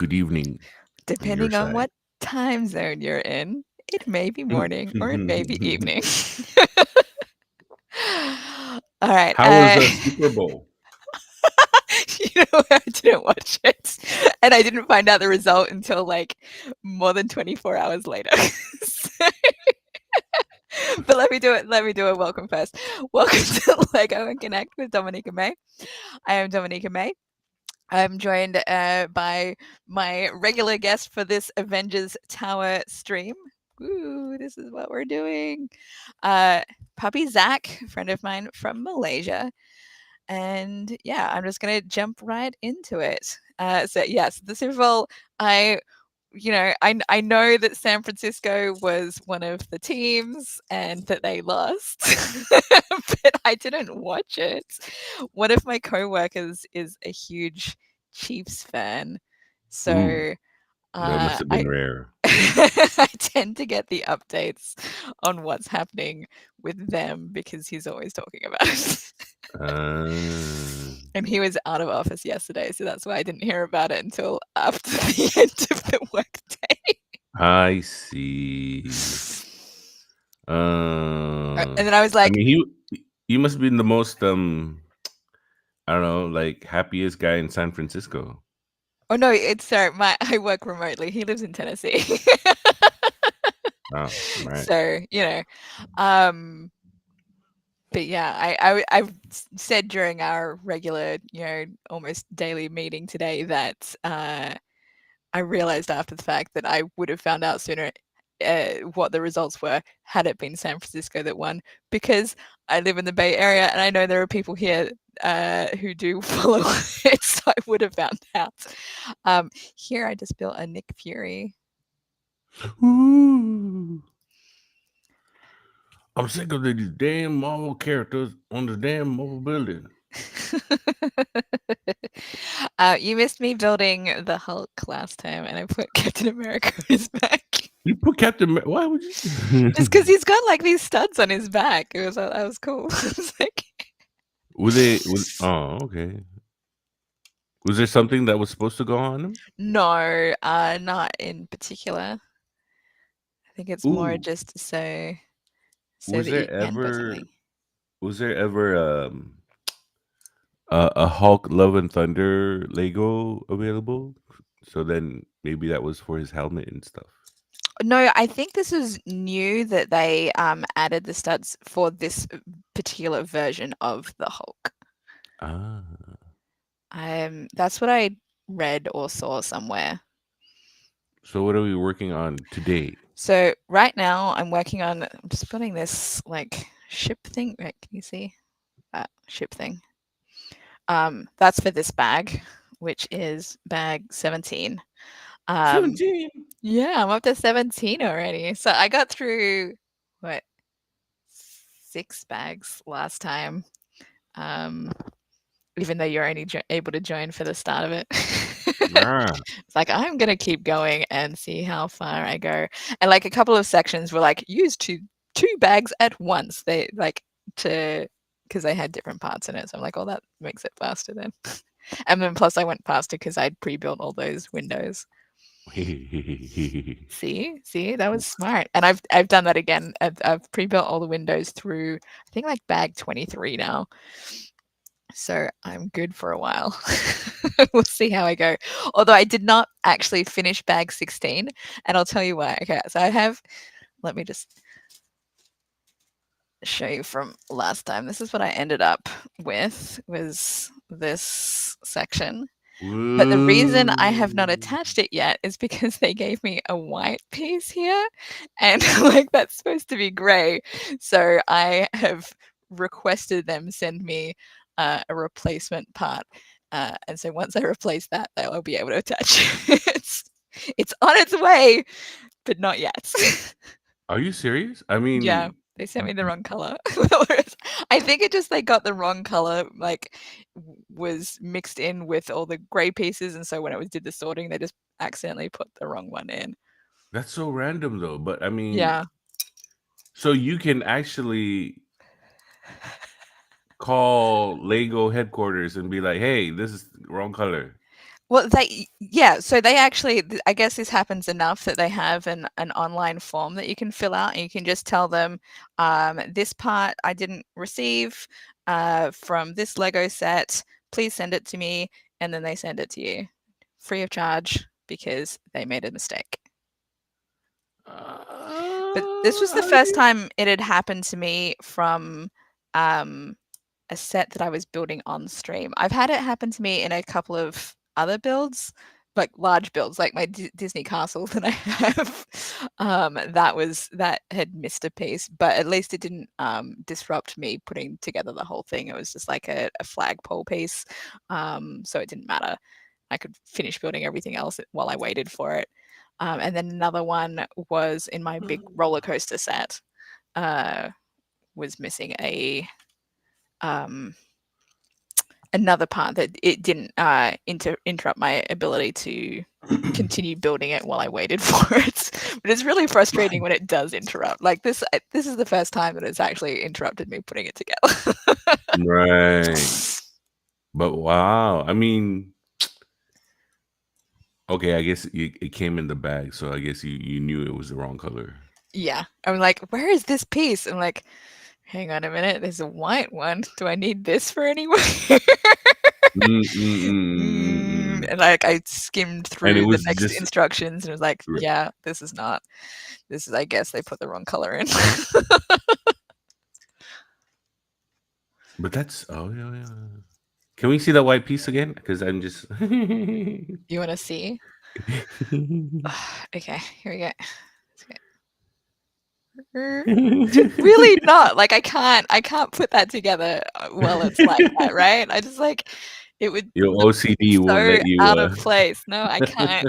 good evening on your Depending on side. what time zone you're in, it may be morning or it may be evening. All right. How was the Super Bowl? I didn't watch it, and I didn't find out the result until like more than 24 hours later. But let me do it. Let me do a welcome first. Welcome to Lego and Connect with Dominica May. I am Dominica May. I'm joined by my regular guest for this Avengers Tower stream. Ooh, this is what we're doing. Uh, Papi Zak, friend of mine from Malaysia. And yeah, I'm just going to jump right into it. So, yes, the Super Bowl, I I know that San Francisco was one of the teams and that they lost, but I didn't watch it. One of my coworkers is a huge Chiefs fan, Ooh, so that must have been I rare. I tend to get the updates on what's happening with them because he's always talking about it. Uh, And he was out of office yesterday, so that's why I didn't hear about it until after the end of the workday. I see. And then I was I like, mean, he must have been the most I don't know, like happiest guy in San Francisco. "Oh no, it's sorry, my I work remotely." He lives in Tennessee, Oh, right. so um, but yeah, I've said during our regular, almost daily meeting today that I realized after the fact that I would have found out sooner what the results were had it been San Francisco that won, because I live in the Bay Area and I know there are people here who do follow it, so I would have found out. Here, I just built a Nick Fury. Ooh. I'm sick of these damn Marvel characters on the damn Marvel building. You missed me building the Hulk last time, and I put Captain America on his back. You put Why would you? Just because he's got like these studs on his back. That was cool. I was like, Oh, okay. Was there something that was supposed to go on him? no, not in particular. I think it's more Ooh, just so was that you there can put ever something. was there ever a Hulk Love and Thunder Lego available? So then maybe that was for his helmet and stuff. No, I think this is new that they added the studs for this particular version of the Hulk. Ah, That's what I read or saw somewhere. so what are we working on today? So right now I'm just putting this like ship thing. Wait, can you see that ship thing? That's for this bag, which is bag 17. Um, 17. yeah, I'm up to 17 already. So I got through what 6 bags last time. Um, Even though you're only able to join for the start of it. Ah, It's like I'm gonna keep going and see how far I go. And like a couple of sections were like use two bags at once. They like to because they had different parts in it. So I'm like, oh, that makes it faster then. And then plus I went faster because I'd pre-built all those windows. See, that was smart. And I've done that again. I've pre-built all the windows through I think like bag 23 now. So I'm good for a while. We'll see how I go. Although I did not actually finish bag 16, and I'll tell you why. Okay, so let me just show you from last time. This is what I ended up with was this section. But the reason I have not Woo. attached it yet is because they gave me a white piece here, and like that's supposed to be gray. So I have requested them send me a replacement part. And so once I replace that, they'll be able to attach it. It's on its way, but not yet. Are you serious? I Yeah, mean, they sent me the wrong color. I think it just they got the wrong color, like was mixed in with all the gray pieces, and so when it was did the sorting, they just accidentally put the wrong one in. that's so random though. But I mean, Yeah. so you can actually call Lego headquarters and be like, "Hey, this is the wrong color." Well, so they actually, I guess this happens enough that they have an online form that you can fill out, and you can just tell them, this part I didn't receive from this Lego set. Please send it to me, and then they send it to you free of charge because they made a mistake. But this was the first Okay. time it had happened to me from a set that I was building on stream. I've had it happen to me in a couple of other builds, like large builds, like my Disney castle that I have. That had missed a piece, but at least it didn't disrupt me putting together the whole thing. It was just like a flagpole piece, so it didn't matter. I could finish building everything else while I waited for it. And then another one was in my big roller coaster set. Was missing another part that it didn't interrupt my ability to continue building it while I waited for it. But it's really frustrating when it does interrupt. Like this is the first time that it's actually interrupted me putting it together. Right. But wow, I mean, okay, I guess it came in the bag, so I guess you knew it was the wrong color. Yeah. I'm like, where is this piece? I'm like, hang on a minute, there's a white one. Do I need this for anywhere? And like I skimmed And it through the was next just instructions and it was like, right. yeah, this is I guess they put the wrong color in. But that's yeah. Can we see that white piece again? Because I'm just You want to see? Okay, here we go. Really not. Like I can't put that together while it's like that, right? I just like it would Your look OCD won't so let you out of place. No, I can't.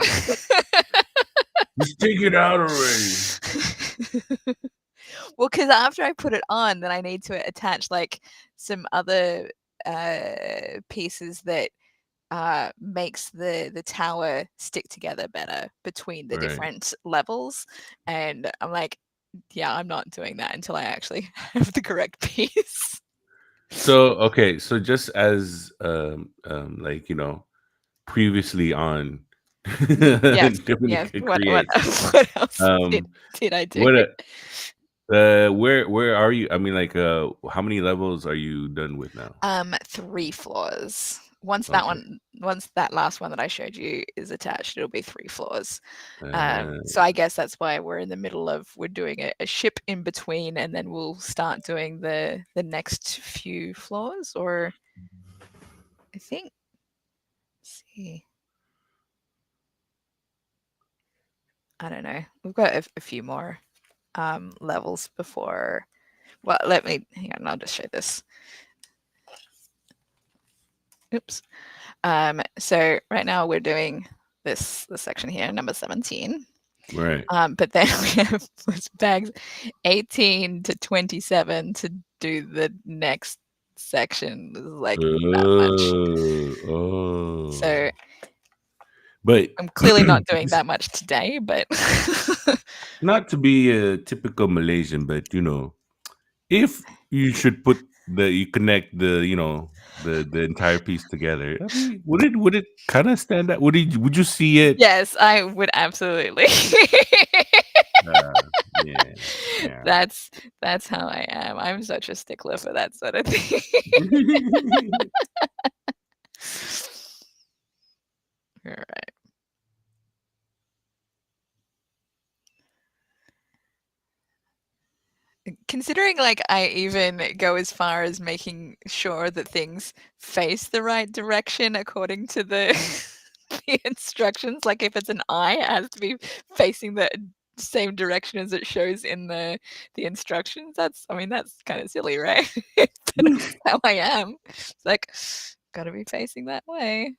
just take it out already. Well, because after I put it on, then I need to attach like some other pieces that makes the tower stick together better between the Right. different levels. And I'm like, yeah, I'm not doing that until I actually have the correct piece. So okay, so just as like previously on Yes, yes. Dominica What Creates. what else Um did I do? what where are you? I mean like how many levels are you done with now? 3 floors. Okay. Once that last one that I showed you is attached, it'll be 3 floors. Uh, So I guess that's why we're in the middle of we're doing a ship in between, and then we'll start doing the next few floors, or I think. Let's see. I don't know. We've got a few more levels before. Well, let me hang on. I'll just show this. Oops. So right now we're doing this section here, number 17. right. But then we have bags 18 to 27 to do the next section. Like that much. So Oh. But I'm clearly not doing that much today, but not to be a typical Malaysian, but if you should put you connect the entire piece together. I mean, would it kind of stand out? Would you see it? yes, I would absolutely. Yeah, yeah. That's how I am. I'm such a stickler for that sort of thing. All right. Considering like I even go as far as making sure that things face the right direction according to the the instructions. Like if it's an eye, it has to be facing the same direction as it shows in the instructions. That's kind of silly, right? But that's how I am. It's like gotta be facing that way.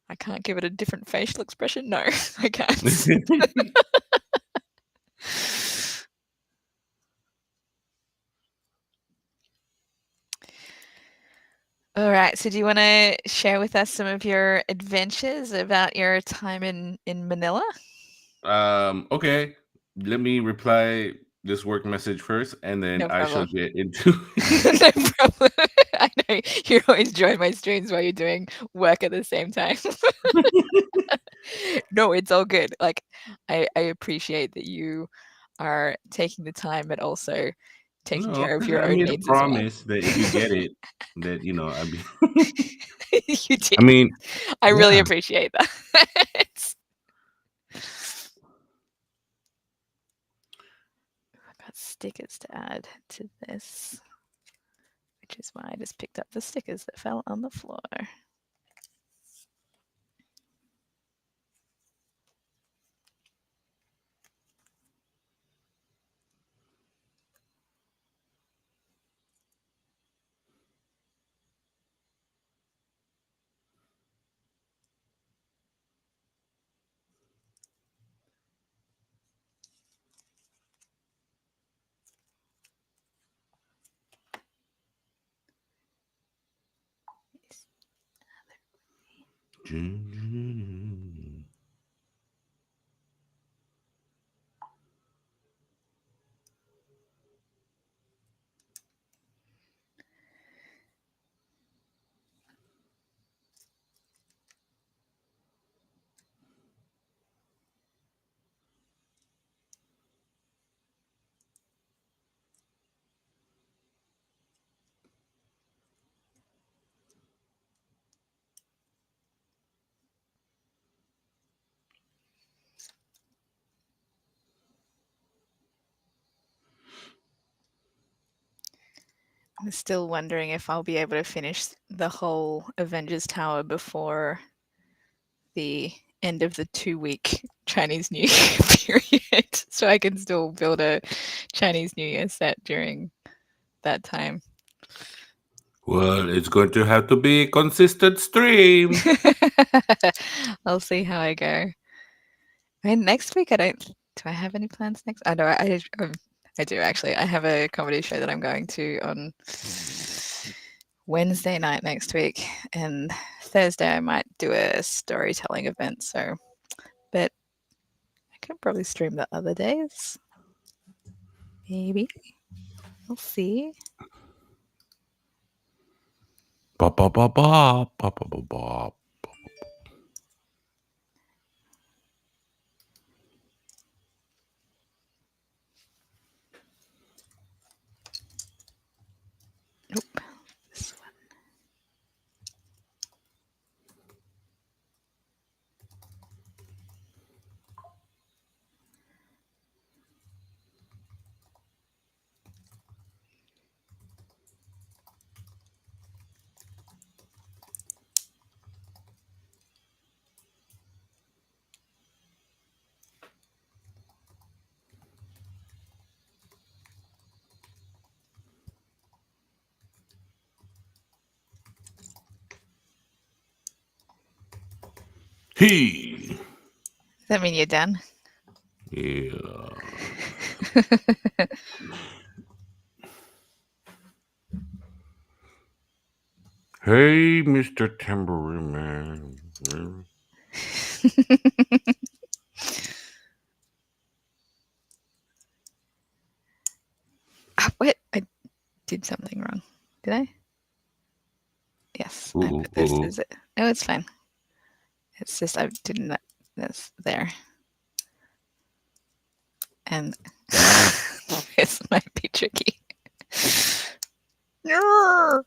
I can't give it a different facial expression. No, I can't. All right. So, do you want to share with us some of your adventures about your time in Manila? Okay. Let me reply this work message first, and then No I shall problem. get into. No problem. I know you always join my streams while you're doing work at the same time. No, it's all good. Like, I appreciate that you are taking the time, but also taking No, care of because your I own made a needs as well. promise that if you get it, that I'd be. You I did. mean, I really yeah. appreciate that. I've got stickers to add to this, which is why I just picked up the stickers that fell on the floor. I'm still wondering if I'll be able to finish the whole Avengers Tower before the end of the 2-week Chinese New Year period, so I can still build a Chinese New Year set during that time. Well, it's going to have to be a consistent stream. I'll see how I go. I mean, next week I don't. Do I have any plans next? I know I do actually. I have a comedy show that I'm going to on Wednesday night next week, and Thursday I might do a storytelling event. So, but I could probably stream the other days. Maybe we'll see. Ba ba ba ba ba ba ba ba. Nope, this one. Hey. Does that mean you're done? Yeah. Hey, Mr. Tambourine Man. What? I did something wrong. Did I? Yes, I Ooh, put this ooh. as it. No, it's fine. It's just I didn't. This there, and this might be tricky. Let's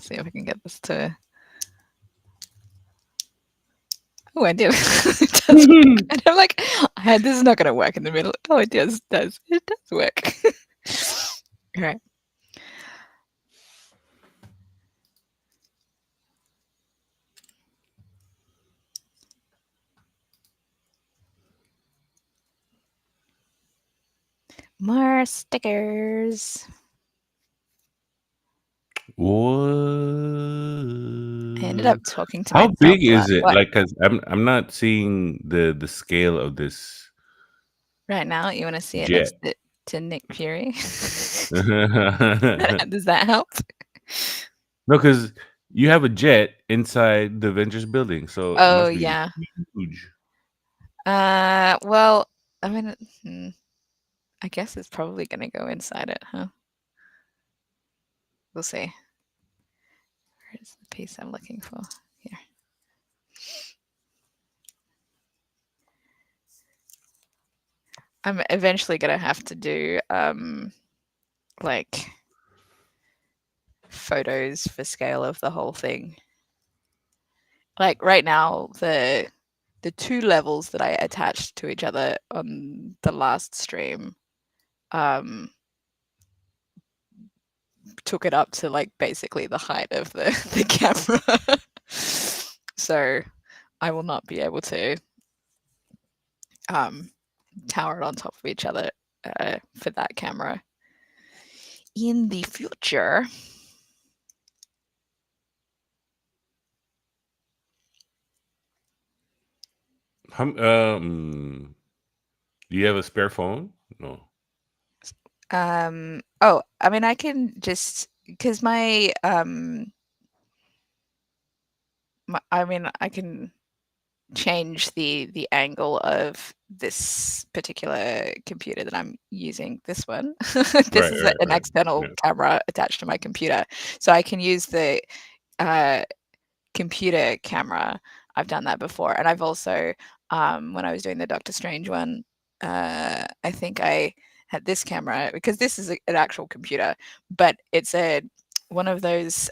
see if I can get this to. Oh, I did. It does. And I'm like, this is not going to work in the middle. Oh, it does. It does work. All right. More stickers. What? I ended up talking to How myself big a lot. is it? What? Like, cause I'm not seeing the scale of this Right now, you want to see it jet. next to Nick Fury? No, Does that help? because you have a jet inside the Avengers building, so it Oh must be yeah. huge. Well, I mean, I guess it's probably going to go inside it, huh? We'll see. Where's the piece I'm looking for? Here. I'm eventually going to have to do like photos for scale of the whole thing. Like right now, the 2 levels that I attached to each other on the last stream took it up to like basically the height of the camera. So I will not be able to tower it on top of each other for that camera in the future. Do you have a spare phone? No. Oh, I mean, I can just because my I mean, I can change the angle of this particular computer that I'm using. This one, this Right, is right, an right. external Yeah. camera attached to my computer, so I can use the computer camera. I've done that before, and I've also when I was doing the Doctor Strange one, I think I had this camera because this is an actual computer, but it's a one of those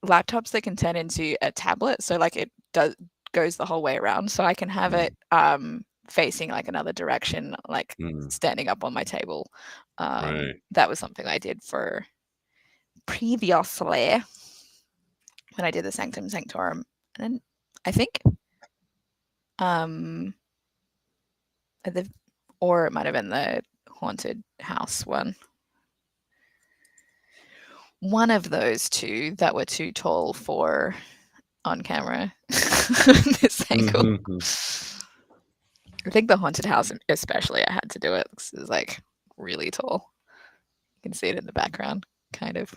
laptops that can turn into a tablet. So like it goes the whole way around. So I can have it facing like another direction, like Mm, standing up on my table. right. That was something I did for previously when I did the Sanctum Sanctorum, and then I think at the or it might have been the haunted house one. One of those two that were too tall for on camera. This angle. Mhm. I think the haunted house, especially, I had to do it because it was like really tall. You can see it in the background, kind of.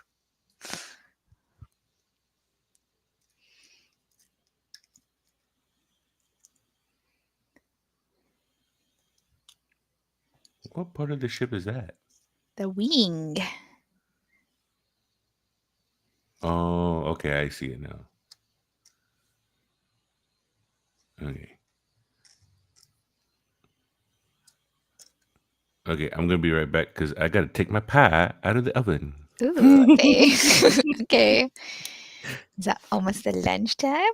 What part of the ship is that? The wing. Oh, okay. I see it now. Okay. Okay, I'm gonna be right back because I gotta take my pie out of the oven. Ooh, okay. Okay. Is that almost the lunchtime?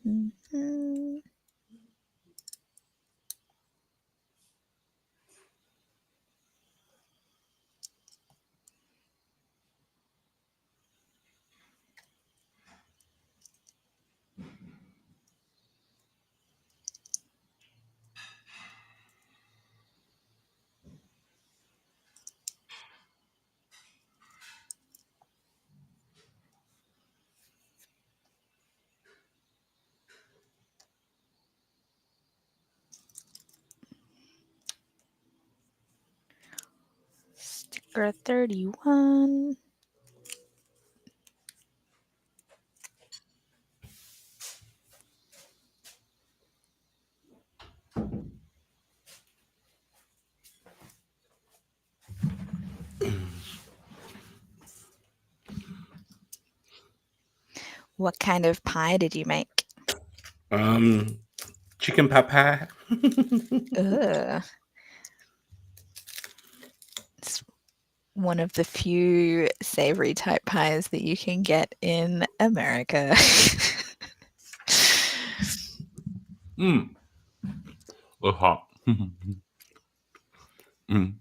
Mhm. Sticker 31. What kind of pie did you make? Um, chicken pot pie. Ugh. It's one of the few savory type pies that you can get in America. Mm, it's hot. Mm.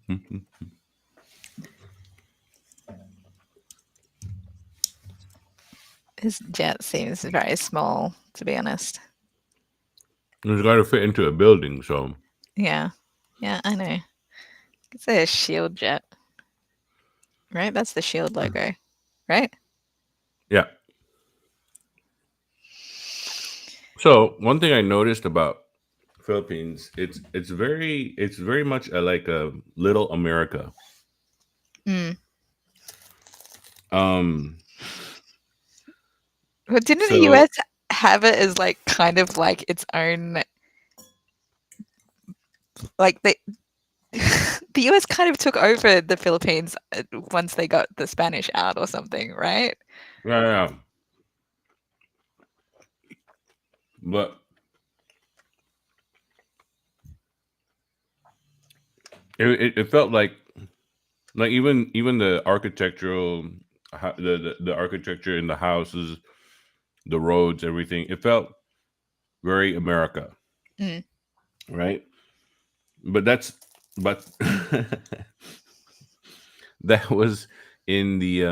His jet seems very small, to be honest. It's got to fit into a building, so Yeah. Yeah, I know. It's a shield jet, right? That's the shield logo, right? yeah. So one thing I noticed about Philippines, it's very much like a little America. Mm. Um, But didn't the so US have it as like kind of like its own like they the US kind of took over the Philippines once they got the Spanish out or something, right? yeah, yeah, but it felt like even the architectural, the architecture in the houses, the roads, everything. It felt very America, Mm. right? But but that was in the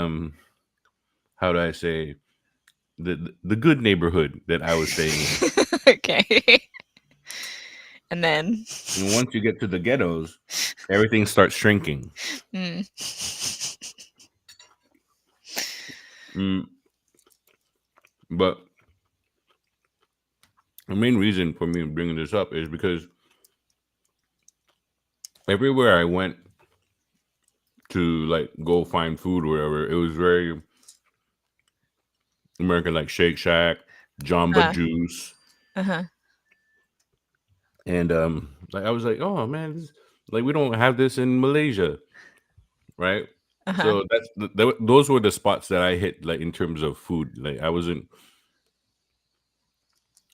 how do I say, the good neighborhood that I was staying in. Okay. And then And once you get to the ghettos, everything starts shrinking. mm. Mm, but the main reason for me bringing this up is because everywhere I went to like go find food or whatever, it was very American, like Shake Shack, Jamba uh, Juice, uh-huh. and like I was like, oh man, like we don't have this in Malaysia, right? Uh-huh. So those were the spots that I hit, like in terms of food. Like I wasn't,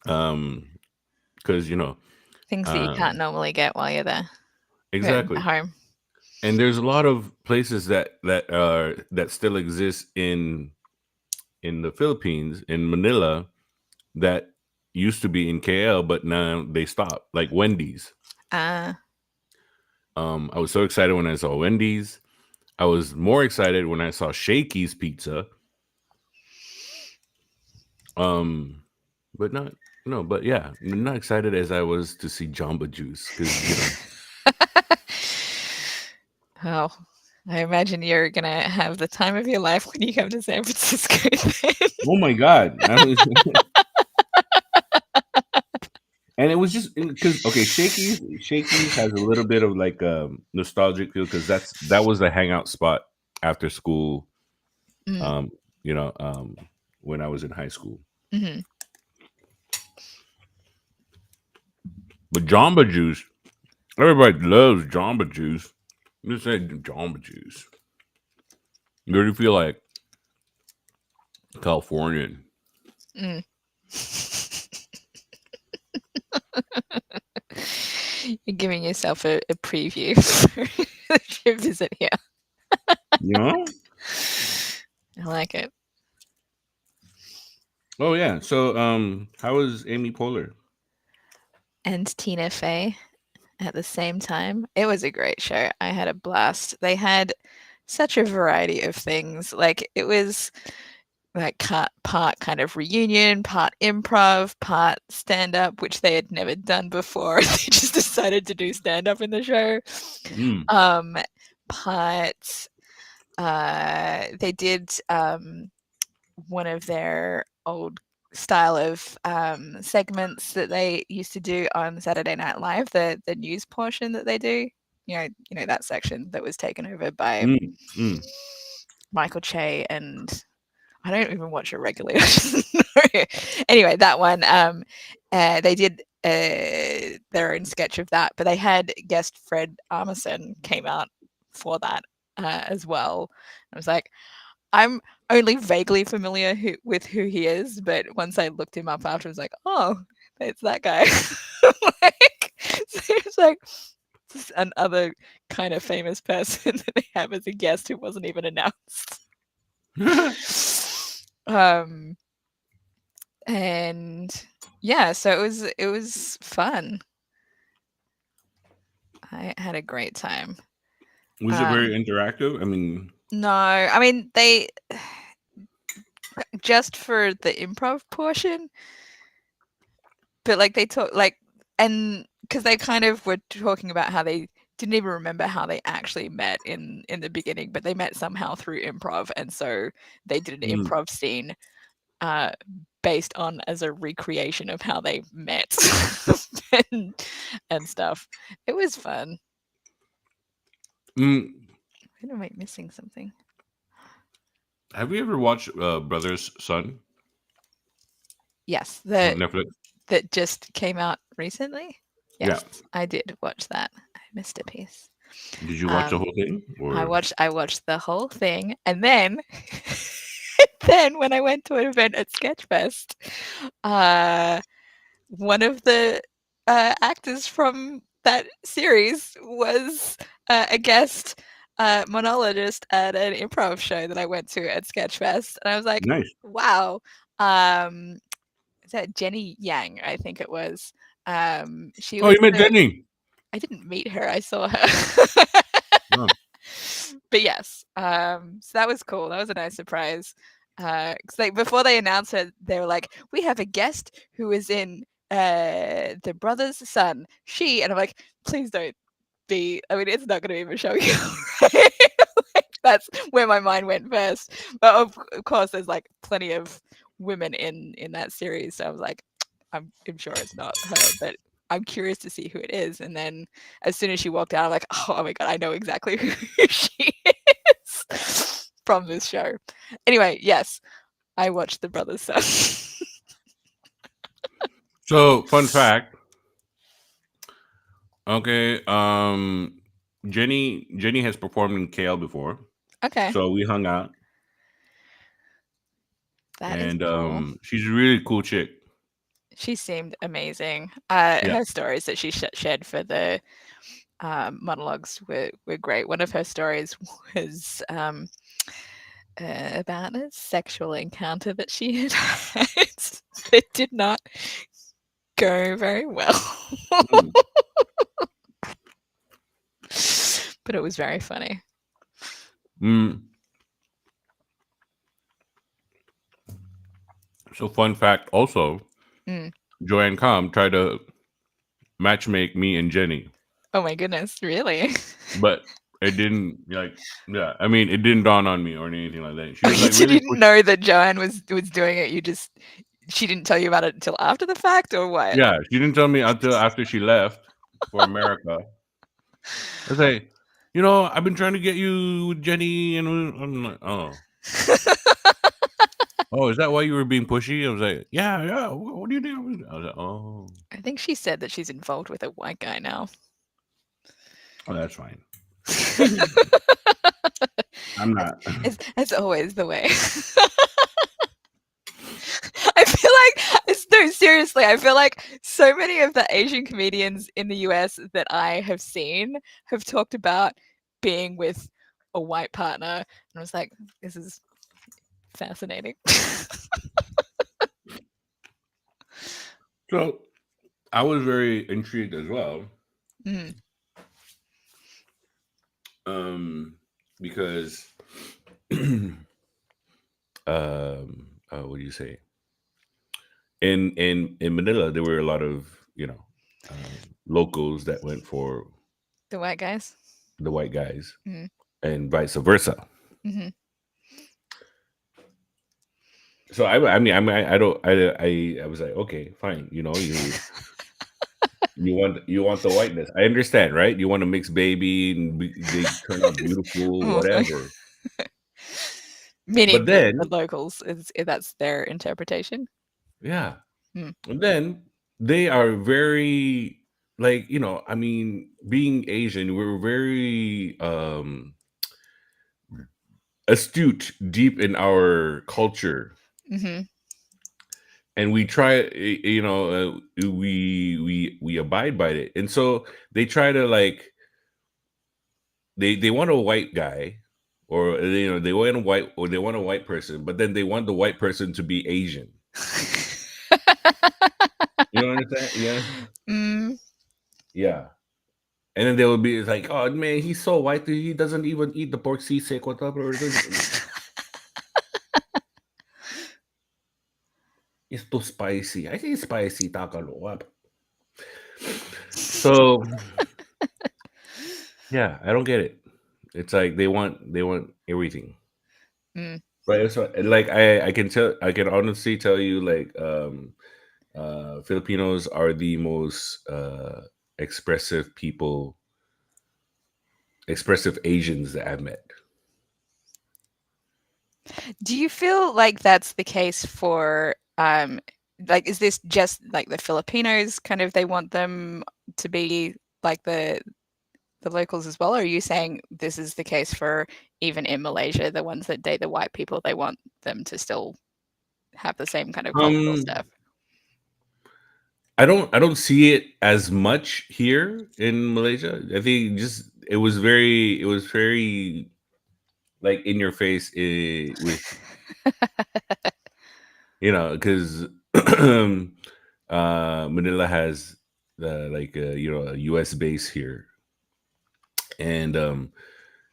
um, because Things that you um, can't normally get while you're there. At exactly. home. And there's a lot of places that still exist in the Philippines, in Manila, that used to be in KL, but now they stopped, like Wendy's. Uh, I was so excited when I saw Wendy's. I was more excited when I saw Shakey's Pizza. Um, but not no, but yeah, not excited as I was to see Jamba Juice because oh, I imagine you're gonna have the time of your life when you come to San Francisco then. oh my god, and it was just because okay, Shakey's has a little bit of like nostalgic feel because that was the hangout spot after school. Mm, Um, you know, when I was in high school. mhm. But Jamba Juice, everybody loves Jamba Juice. Just say Jamba Juice. You really feel like Californian. Mm. You're giving yourself a preview for your visit here. You know? I like it. Oh yeah. So how was Amy Poehler? And Tina Fey at the same time. It was a great show. I had a blast. They had such a variety of things. Like it was like part kind of reunion, part improv, part stand up, which they had never done before. They just decided to do stand up in the show. Mm, Um, part they did one of their old style of segments that they used to do on Saturday Night Live, the news portion that they do. That section that was taken over by mm, mm. Michael Che, and I don't even watch it regularly. Anyway, that one, they did their own sketch of that, but they had guest Fred Armisen came out for that as well. I was like, I'm only vaguely familiar with who he is, but once I looked him up after, I was like, oh, it's that guy. Like, so it's like just another kind of famous person that they have as a guest who wasn't even announced. um, and yeah, so it was fun. I had a great time. Was it very Um, interactive? I mean, no, I mean they just for the improv portion, but like they talk like and because they kind of were talking about how they didn't even remember how they actually met in the beginning, but they met somehow through improv, and so they did an mm, improv scene uh, based on as a recreation of how they met and, and stuff. It was fun. mm. When am I missing something? Have you ever watched Brother's Son Yes, on Netflix? that just came out recently. Yeah. Yes, I did watch that. I missed a piece. Did you watch the Um, whole thing? I Or watched I watched the whole thing, and then then when I went to an event at Sketchfest, uh, one of the actors from that series was a guest monologist at an improv show that I went to at Sketchfest, and I was like, nice. "Wow, um, is that Jenny Yang? I think it was. She Oh, was you met the. Jenny. I didn't meet her. I saw her." Oh, But yes, so that was cool. That was a nice surprise. 'Cause like before they announced it, they were like, "We have a guest who is in the brother's son." She and I'm like, "Please don't be." I mean, it's not going to even show you. Right? Like, that's where my mind went first. But of course, there's like plenty of women in that series, so I was like, I'm sure it's not her, but I'm curious to see who it is. And then as soon as she walked out, I'm like, oh my god, I know exactly who she is from this show. Anyway, yes, I watched The Brothers Son. so fun fact. Okay, Jenny has performed in KL before, Okay, so we hung out, that is and cool. she's a really cool chick. She seemed amazing. Yeah. Her stories that she shared for the monologues were great. One of her stories was about a sexual encounter that she had had that did not go very well. Mm. But it was very funny. Mm. So fun fact also, Mm. Joanne Com tried to matchmake me and Jenny, Oh my goodness, really? but it didn't like. Yeah, I mean, it didn't dawn on me or anything like that. She was You like really didn't push. know that Joanne was doing it. She didn't tell you about it until after the fact, or what? Yeah, she didn't tell me until after she left for America. I was like, I've been trying to get you with Jenny, and I'm like, oh, is that why you were being pushy? I was like, yeah, yeah. What do you do? I was like, oh, I think she said that she's involved with a white guy now. oh, that's fine. I'm not. As always the way. I feel like no, seriously, I feel like so many of the Asian comedians in the US that I have seen have talked about being with a white partner, and I was like, this is fascinating. So I was very intrigued as well, Mm, because what do you say? In Manila, there were a lot of locals that went for the white guys. the white guys, Mm, and vice versa. hmm So I don't I was like, okay, fine, you want the whiteness. I understand, right? You want a mixed baby and they turn out beautiful, whatever. Meaning But the then, locals is that's their interpretation. yeah, Mm. and then they are very like I mean, being Asian, we're very astute deep in our culture, Hmm. and we try we abide by it, and so they try to like they want a white guy, or they want a white, or they want a white person, but then they want the white person to be Asian. You know what I'm saying? Yeah, Mm. yeah. And then they will be like, oh man, he's so white that he doesn't even eat the pork sisig, whatever. It's too spicy. I think spicy takalog. So yeah, I don't get it. It's like they want everything. Mm. Right. So like I can honestly tell you, like Filipinos are the most expressive people expressive Asians that I've met. Do you feel like that's the case for like is this just like the Filipinos kind of they want them to be like the locals as well, or are you saying this is the case for even in Malaysia, the ones that date the white people, they want them to still have the same kind of cultural Um, stuff? I don't see it as much here in Malaysia. I think just it was very like in your face with because Manila has the like a U.S. base here, and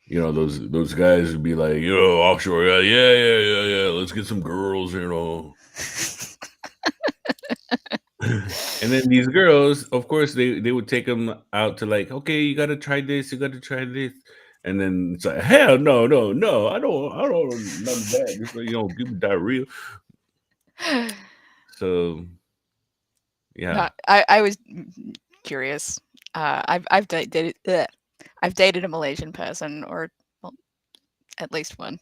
those guys would be like offshore, yeah, yeah, yeah, yeah, yeah, let's get some girls, and then these girls, of course, they would take them out to like, okay, you got to try this, you got to try this, and then it's like, hell no, no, no, I don't none of that. Just give me diarrhea. So No, yeah, I was curious. I've dated I've dated a Malaysian person, or well, at least one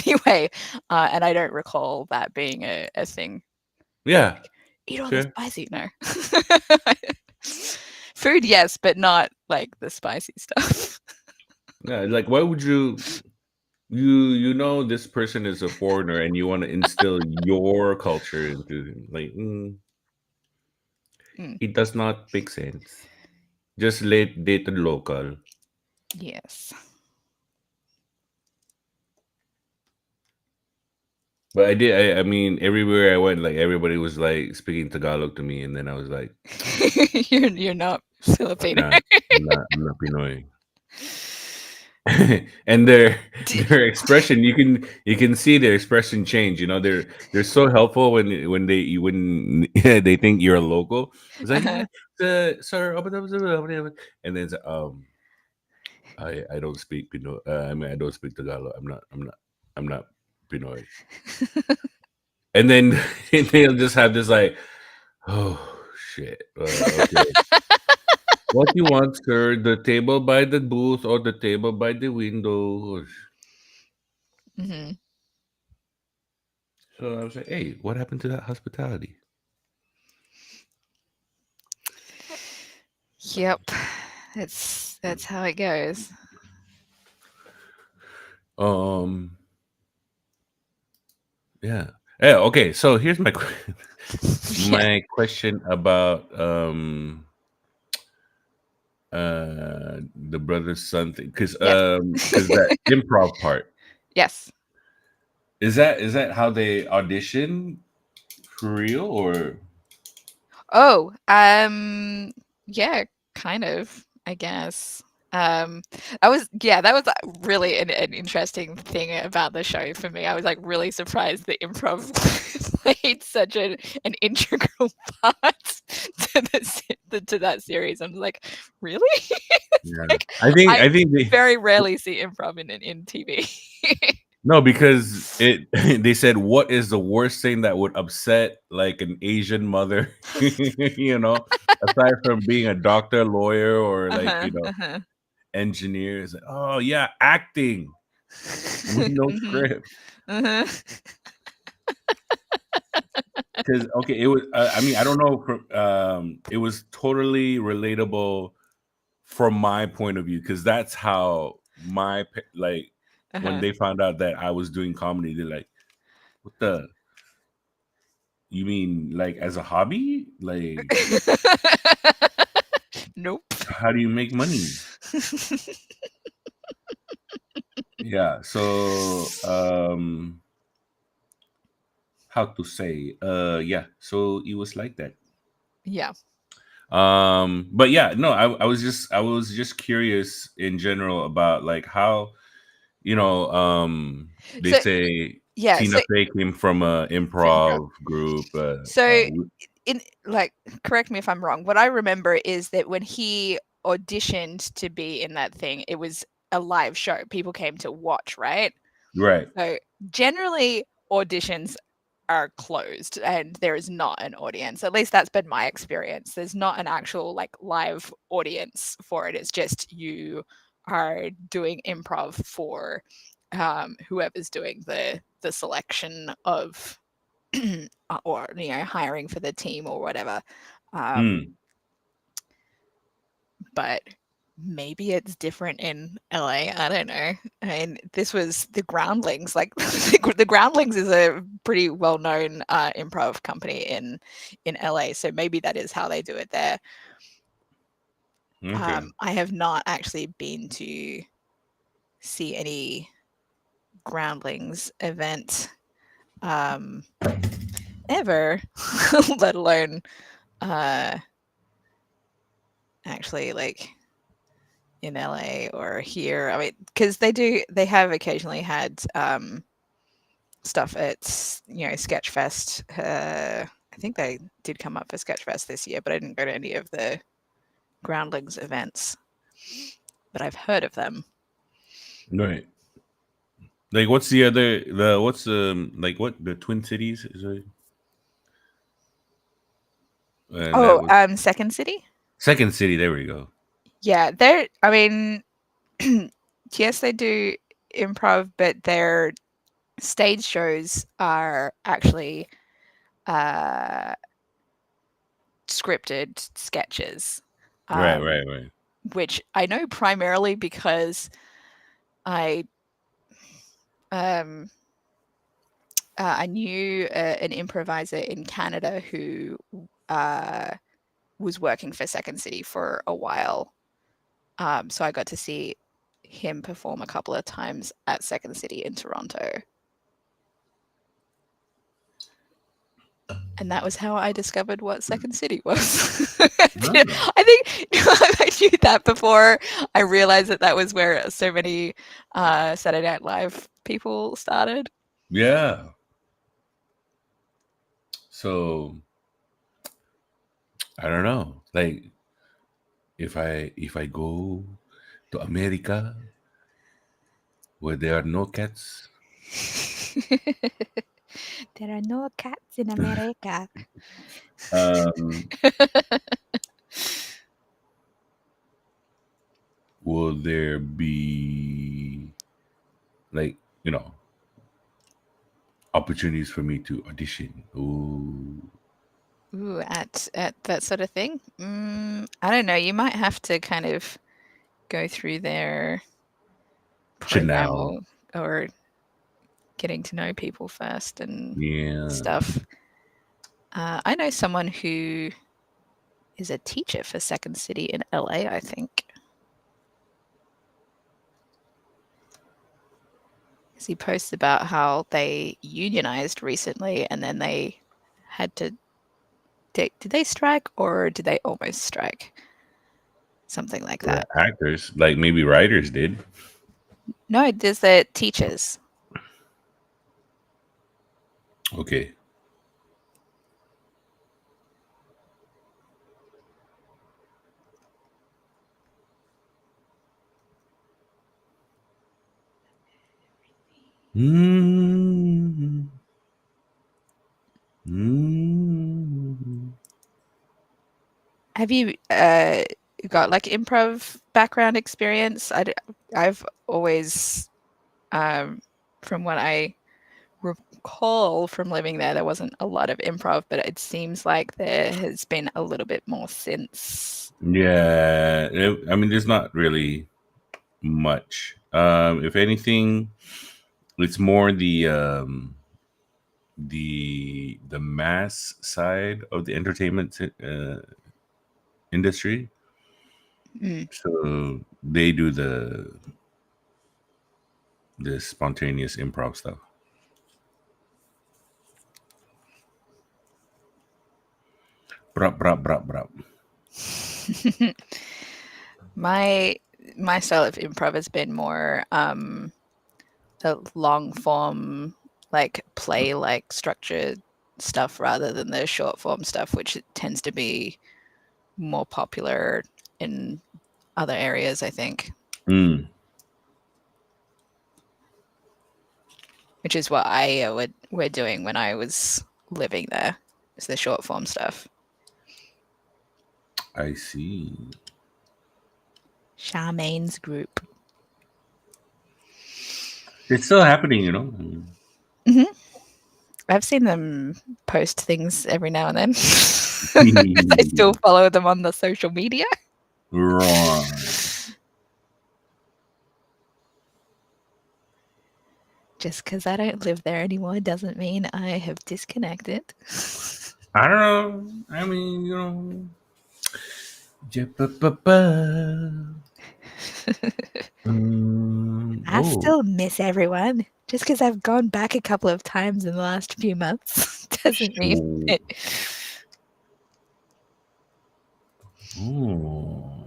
anyway, and I don't recall that being a thing. yeah, Eat all the sure, spicy, no. Food, yes, but not like the spicy stuff. yeah. Like, why would you this person is a foreigner and you want to instill your culture into him? Like, Mm, it does not make sense. Just let date the local. yes. But I did. I mean, everywhere I went, like everybody was like speaking Tagalog to me, and then I was like, You're not Filipino. "Nah, I'm not Pinoy." And their D- their expression, you can see their expression change. They're so helpful when they think you're a local. It's like, uh-huh. yeah, sir, and then it's, I don't speak Pinoy. I mean, I don't speak Tagalog. I'm not Pinoy. And then they'll just have this like, oh shit. Okay. What you want, sir? The table by the booth or the table by the window? Mhm. So I was like, hey, what happened to that hospitality? Yep. That's how it goes. Um, yeah. Yeah, okay. So here's my Yeah. my question about the brother son thing, Yes. because that improv part, Yes. is that how they audition for real, or Oh, yeah, kind of, I guess. That was really an interesting thing about the show for me. I was like really surprised that improv played such an integral part to that series. I'm like, really? It's yeah. like I think I I think they very rarely see improv in TV. no, because it they said what is the worst thing that would upset like an Asian mother, aside from being a doctor, lawyer, or like, Uh-huh, uh-huh. engineer. It's like, oh yeah, acting with no Mhm, script. uh-huh. Because okay, it was. I mean, I don't know. It was totally relatable from my point of view because that's how like when Uh-huh. they found out that I was doing comedy, they're like, "What the? You mean like as a hobby? Like Nope. how do you make money?" Yeah. So how to say? Yeah. So it was like that. Yeah. But yeah, no, I was just curious in general about like how they So say yeah, Tina so Fey came from a for improv. improv group. So in like correct me if I'm wrong. What I remember is that when he auditioned to be in that thing, it was a live show. People came to watch, right? Right, So generally auditions are closed and there is not an audience. At least that's been my experience. There's not an actual like live audience for it. It's just you are doing improv for whoever's doing the selection of or hiring for the team or whatever. Mm. But maybe it's different in LA. I don't know. I mean, this was the Groundlings. Like the Groundlings is a pretty well known improv company in LA. So maybe that is how they do it there. Okay. I have not actually been to see any Groundlings event ever, let alone actually like in LA or here. I mean, because they have occasionally had stuff at Sketchfest. I think they did come up for Sketchfest this year, but I didn't go to any of the Groundlings events. But I've heard of them. Right. Like, what's the other the what's like what the Twin Cities is it? And that Oh, was Second City. Second City. There we go. Yeah, they're. I mean, yes, they do improv, but their stage shows are actually uh, scripted sketches, Right. um, Right. Right. which I know primarily because I um, I knew an improviser in Canada who uh, was working for Second City for a while. So I got to see him perform a couple of times at Second City in Toronto. And that was how I discovered what Second City was. Ah, I think I knew that before I realized that that was where so many Saturday Night Live people started. yeah. So I don't know. Like, if I go to America where there are no cats, There are no cats in America. um, will there be like opportunities for me to audition? Ooh, Ooh, at that sort of thing. I don't know. You might have to kind of go through their program Chanel. or getting to know people first and Yeah. stuff. I know someone who is a teacher for Second City in LA, I think. Because he posts about how they unionized recently and then they had to. Did they strike or did they almost strike? Something like The that. actors, like maybe writers did. No, there's the teachers. Okay. Mm, mm. Have you got like improv background experience? I've always, um, from what I recall from living there, there wasn't a lot of improv, but it seems like there has been a little bit more since. Yeah. I mean, there's not really much. If anything, it's more the mass side of the entertainment industry. Mm. So they do the spontaneous improv stuff. Brap brap brap brap. my my style of improv has been more a long form, like play like structured stuff rather than the short form stuff, which tends to be more popular in other areas, I think, Mm, which is what I were doing when I was living there. Is the short form stuff. I see. Charmaine's group. It's still happening, you know. Hmm. I've seen them post things every now and then. 'Cause I still follow them on the social media. Right. Just because I don't live there anymore doesn't mean I have disconnected. I don't know. I mean, you know. Ja-ba-ba-ba. I Oh. still miss everyone. Just because I've gone back a couple of times in the last few months doesn't mean Sure. it. Oh.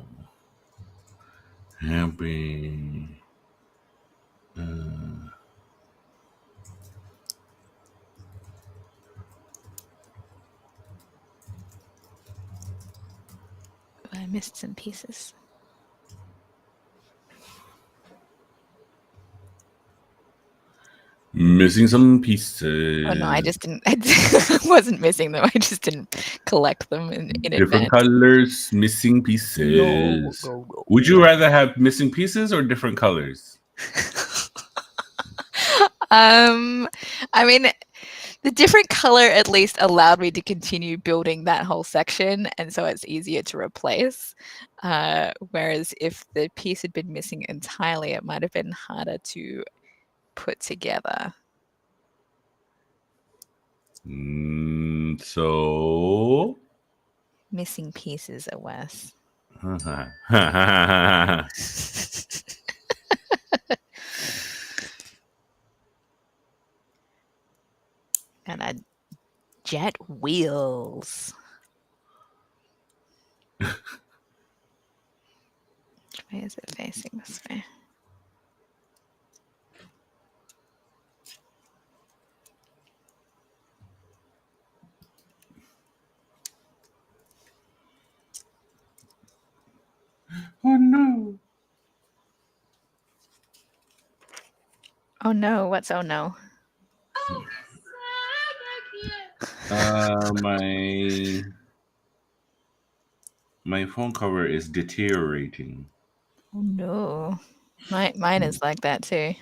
Happy. I missed some pieces. Missing some Oh no, I pieces. just didn't. I wasn't missing them. I just didn't collect them in Different advance. colors, missing No, pieces. no, no. Would you rather have missing pieces or different colors? Um, I mean, the different color at least allowed me to continue building that whole section, and so it's easier to replace. Whereas if the piece had been missing entirely, it might have been harder to put together. So. Missing pieces are worse. And I jet wheels. Which way is it facing this way? Oh no. Oh no, what's oh no? My phone cover is deteriorating. Oh no. Mine is like that too.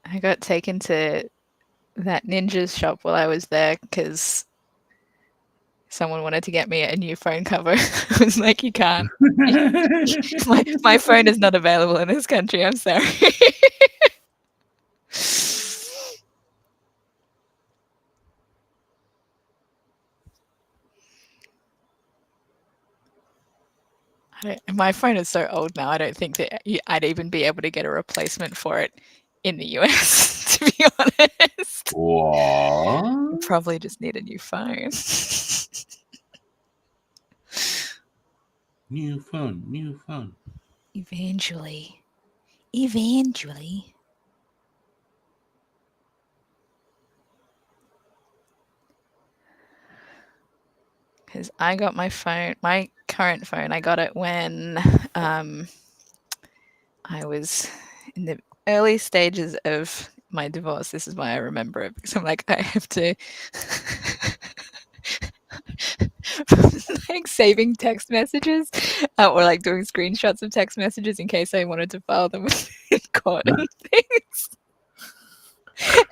I got taken to that ninja's shop while I was there because someone wanted to get me a new phone cover. I was like, you can't. My phone is not available in this country. I'm sorry. My phone is so old now. I don't think that I'd even be able to get a replacement for it in the US. To be honest, I What? probably just need a new phone. New phone, new phone. Eventually. Because I got my current phone, I got it when I was in the early stages of my divorce. This is why I remember it, because I'm like, I have to like saving text messages or like doing screenshots of text messages in case I wanted to file them in court and things.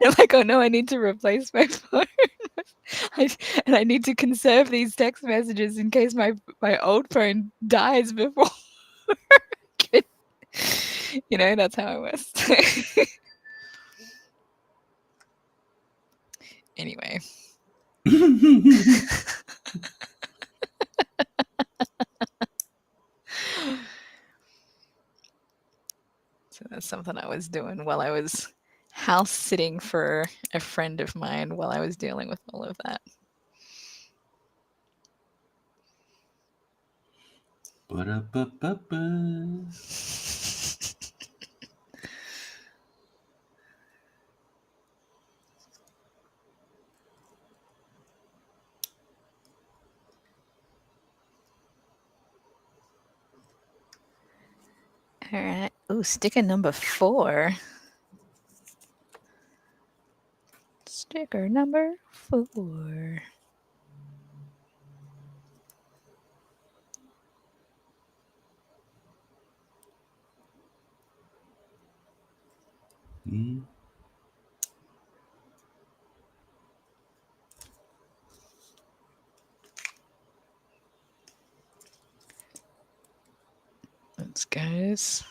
I'm like, oh no, I need to replace my phone. And I need to conserve these text messages in case my old phone dies before. That's how it was. Anyway. So that's something I was doing while I was house sitting for a friend of mine while I was dealing with all of that. Ba-da-ba-ba-ba. All right. Ooh, sticker number 4. Sticker number 4. Mm. Let's goes.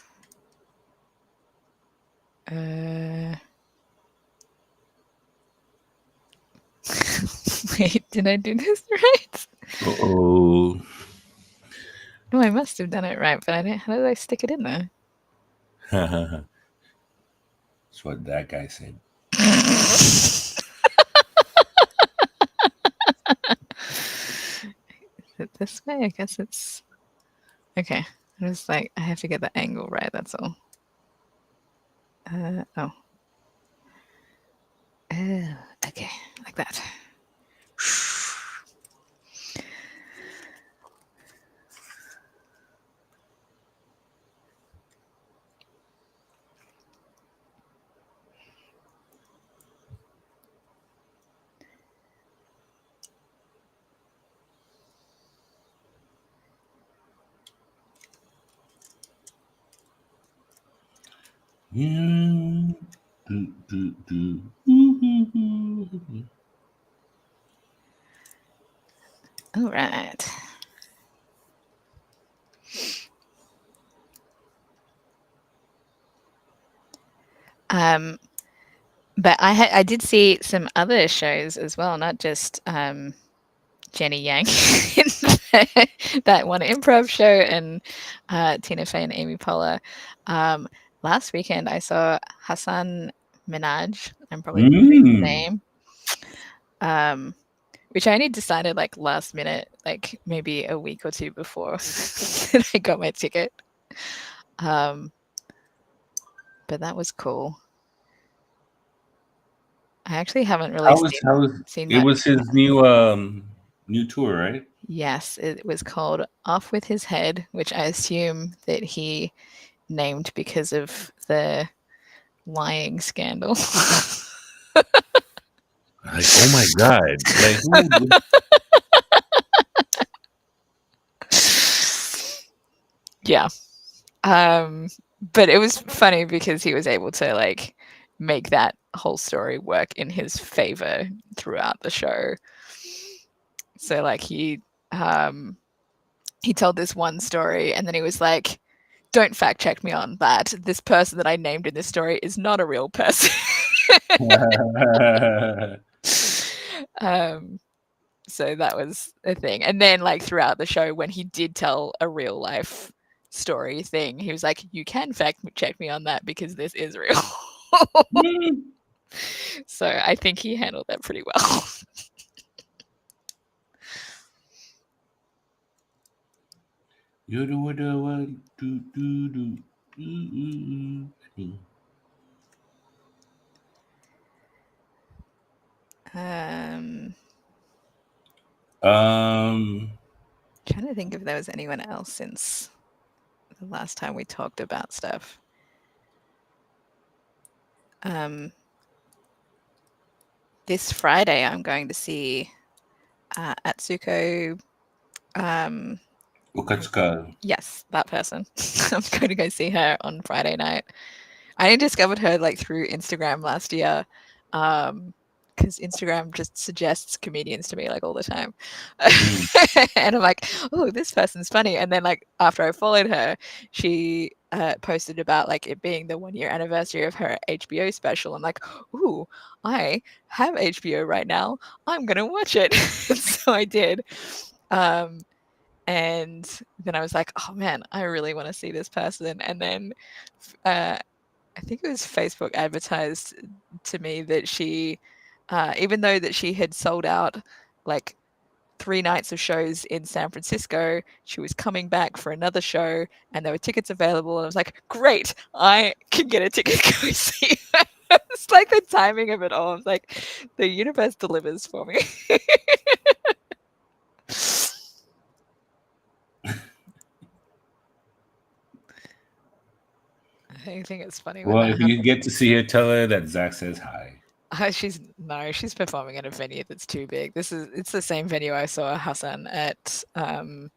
Wait, did I do this right? Uh-oh. No, I must have done it right, but I don't. How did I stick it in there? That's what that guy said. Is it this way? I guess it's okay. I was like, I have to get the angle right. That's all. Oh. Oh, okay, like that. Yeah. Do. All right. But I did see some other shows as well, not just Jenny Yang in that one improv show and Tina Fey and Amy Poehler. Last weekend I saw Hassan Minaj. I'm probably butchering his Mm. name. Which I only decided like last minute, like maybe a week or two before I got my ticket. But that was cool. I actually haven't really seen It much. was his new tour, right? Yes, it was called Off with His Head, which I assume that he named because of the lying scandal. Like, oh my god. Like who would Yeah. But it was funny because he was able to like make that whole story work in his favor throughout the show. So like he told this one story and then he was like, don't fact check me on that. This person that I named in this story is not a real person. um so that was a thing. And then like throughout the show when he did tell a real life story thing, he was like, you can fact check me on that because this is real. So I think he handled that pretty well. You're the one do. um Um Trying to think if there was anyone else since the last time we talked about stuff. This Friday I'm going to see Atsuko. Okatsuka. Yes, that person. I'm going to go see her on Friday night. I only discovered her like through Instagram last year. Because Instagram just suggests comedians to me like all the time. Mm. And I'm like, oh, this person's funny. And then like after I followed her, she posted about like it being the 1 year anniversary of her HBO special. I'm like, ooh, I have HBO right now. I'm gonna watch it. So I did. And then I was like, oh man, I really want to see this person. And then I think it was Facebook advertised to me that she, even though that she had sold out like 3 nights of shows in San Francisco, she was coming back for another show and there were tickets available. And I was like, great, I can get a ticket to go see her. It's like the timing of it all. I was like, the universe delivers for me. I think it's funny when Well, that if you happens. get to see her, tell her that Zach says hi. She's performing at a venue that's too big. It's the same venue I saw Hassan at on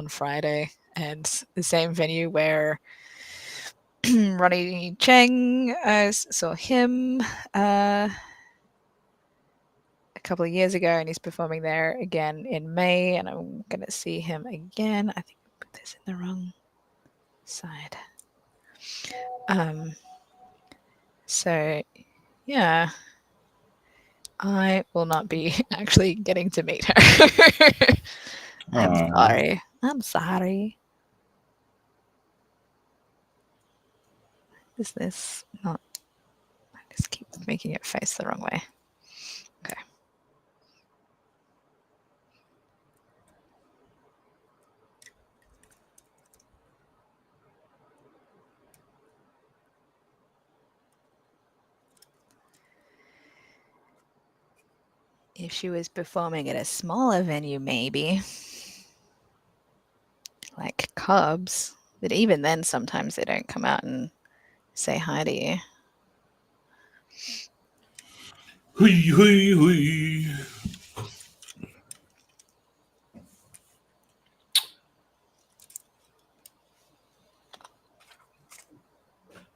Friday, and the same venue where Ronnie Cheng, I saw him a couple of years ago, and he's performing there again in May, and I'm going to see him again. I think I put this in the wrong side. So, yeah, I will not be actually getting to meet her. I'm sorry. I'm sorry. Is this not? I just keep making it face the wrong way. Okay. If she was performing at a smaller venue, maybe like Cubs, but even then, sometimes they don't come out and say hi to you. Hui, hui, hui.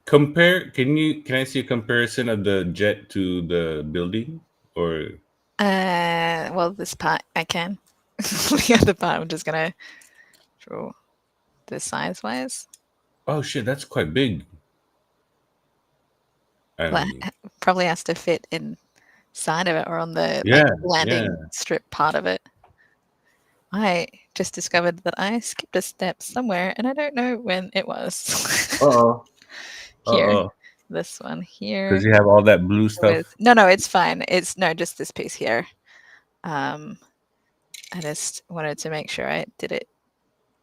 Compare. Can I see a comparison of the jet to the building? Or Well, this part I can. The other part I'm just gonna draw the size wise. oh shit, that's quite big. I Well, mean, probably has to fit inside of it or on the yeah, landing yeah. strip part of it. I just discovered that I skipped a step somewhere, and I don't know when it was. Uh oh. Uh Here, oh. this one here. Because you have all that blue stuff. No, it's fine. It's no, just this piece here. I just wanted to make sure I did it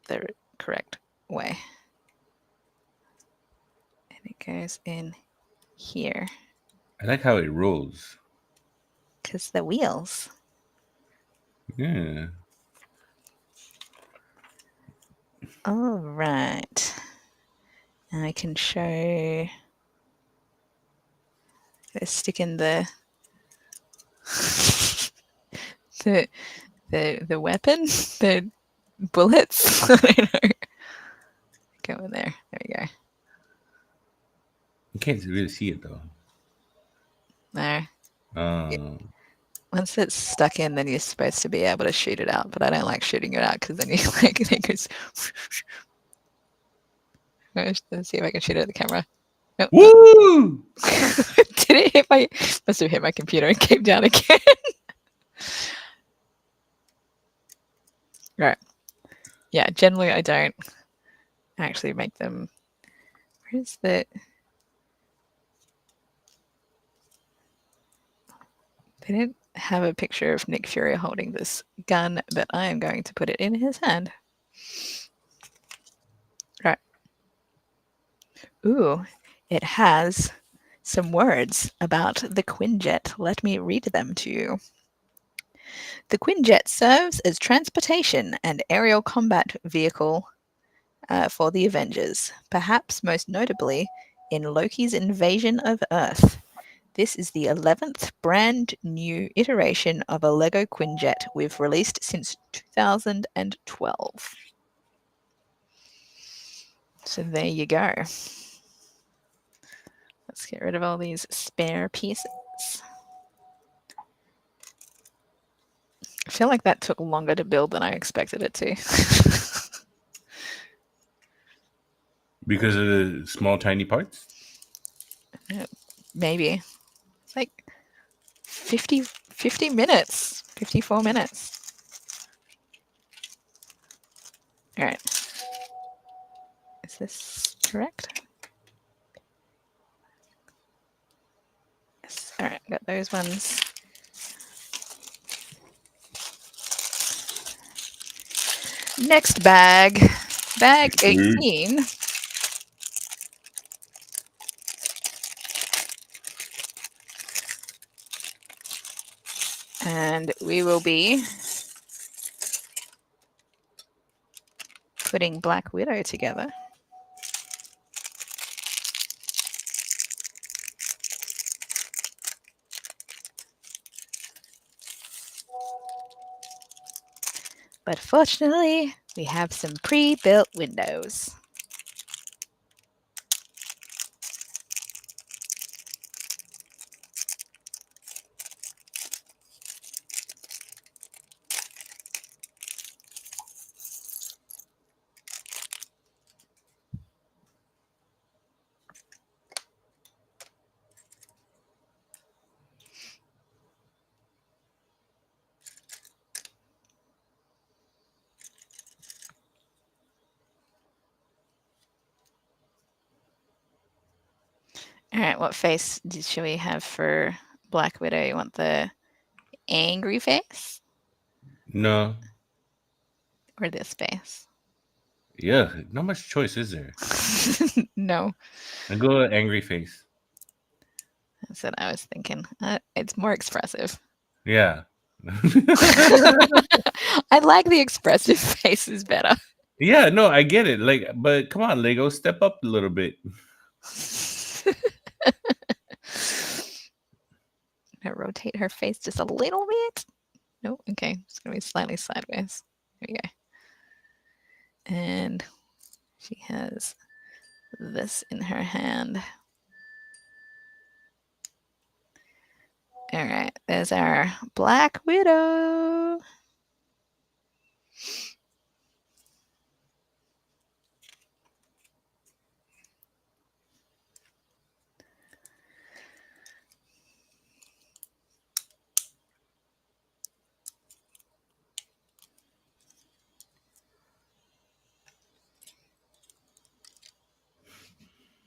the correct way. And it goes in here I like how it rolls. because the wheels. Yeah. All right. And I can show. Let's stick in the the weapon, the bullets. I don't know. Go in there. There we go. You can't really see it though. There. Um, Once it's stuck in, then you're supposed to be able to shoot it out. But I don't like shooting it out because then you like it goes. Let's see if I can shoot it at the camera. Oh, woo! did it hit my? Must have hit my computer and came down again. Right. Yeah. Generally, I don't actually make them. Where's the? They didn't have a picture of Nick Fury holding this gun, but I am going to put it in his hand. Right. Ooh, it has some words about the Quinjet. Let me read them to you. The Quinjet serves as transportation and aerial combat vehicle for the Avengers, perhaps most notably in Loki's invasion of Earth. This is the 11th brand new iteration of a Lego Quinjet we've released since 2012. So there you go. Let's get rid of all these spare pieces. I feel like that took longer to build than I expected it to. Because of the small, tiny parts. Maybe. It's like 50 minutes, 54 minutes. All right. Is this correct? Yes. All right, got those ones. Next bag. Bag 18. And we will be putting Black Widow together. But fortunately, we have some pre-built windows. All right, what face should we have for Black Widow? You want the angry face No, or this face? yeah, not much choice is there. No, I go angry face. that's what I was thinking. It's more expressive. Yeah. I like the expressive faces better. Yeah, no, I get it. Like, but come on, Lego, step up a little bit. I rotate her face just a little bit. No, okay, it's gonna be slightly sideways. There we go. And she has this in her hand. All right, there's our Black Widow.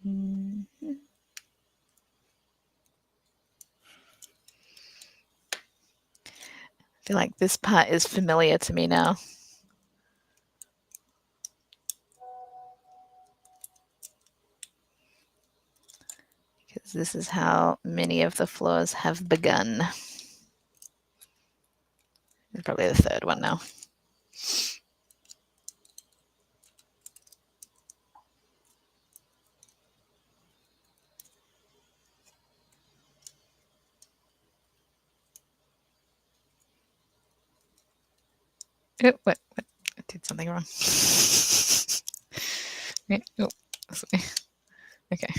Mhm. I feel like this part is familiar to me now. Because this is how many of the floors have begun. It's probably the third one now. Oh, what? I did something wrong. Oh, this way. Okay.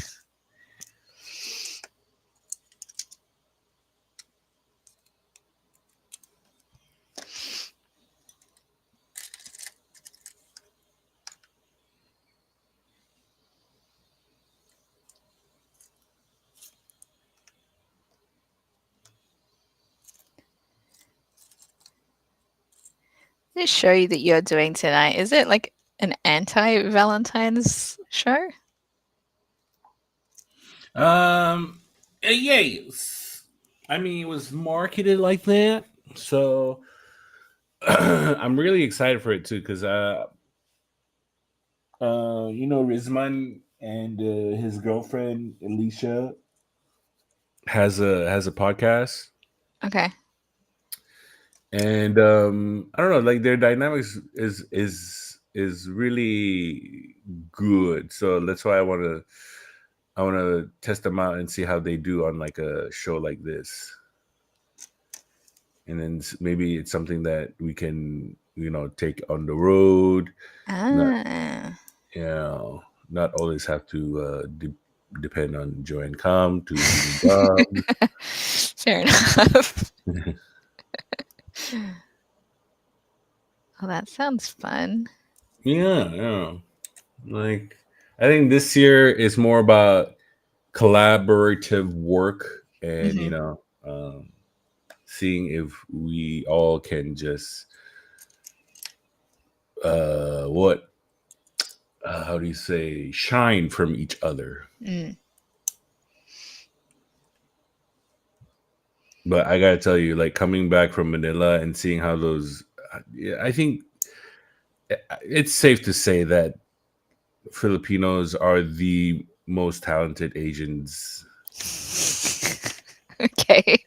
This show that you're doing tonight, is it like an anti-Valentine's show? Yes. I mean, it was marketed like that, so I'm really excited for it too. Because Rizman and his girlfriend Alicia has a podcast, Okay. and I don't know, like their dynamics is really good. So that's why I want to test them out and see how they do on like a show like this. And then maybe it's something that we can take on the road, not Ah. you know not always have to depend on Joanne Com to give me love. Fair enough. Oh, that sounds fun. Yeah, like I think this year is more about collaborative work, and Hmm. seeing if we all can just what how do you say, shine from each other. Mm. But I gotta tell you, like coming back from Manila and seeing how those, yeah, I think it's safe to say that Filipinos are the most talented Asians. Okay.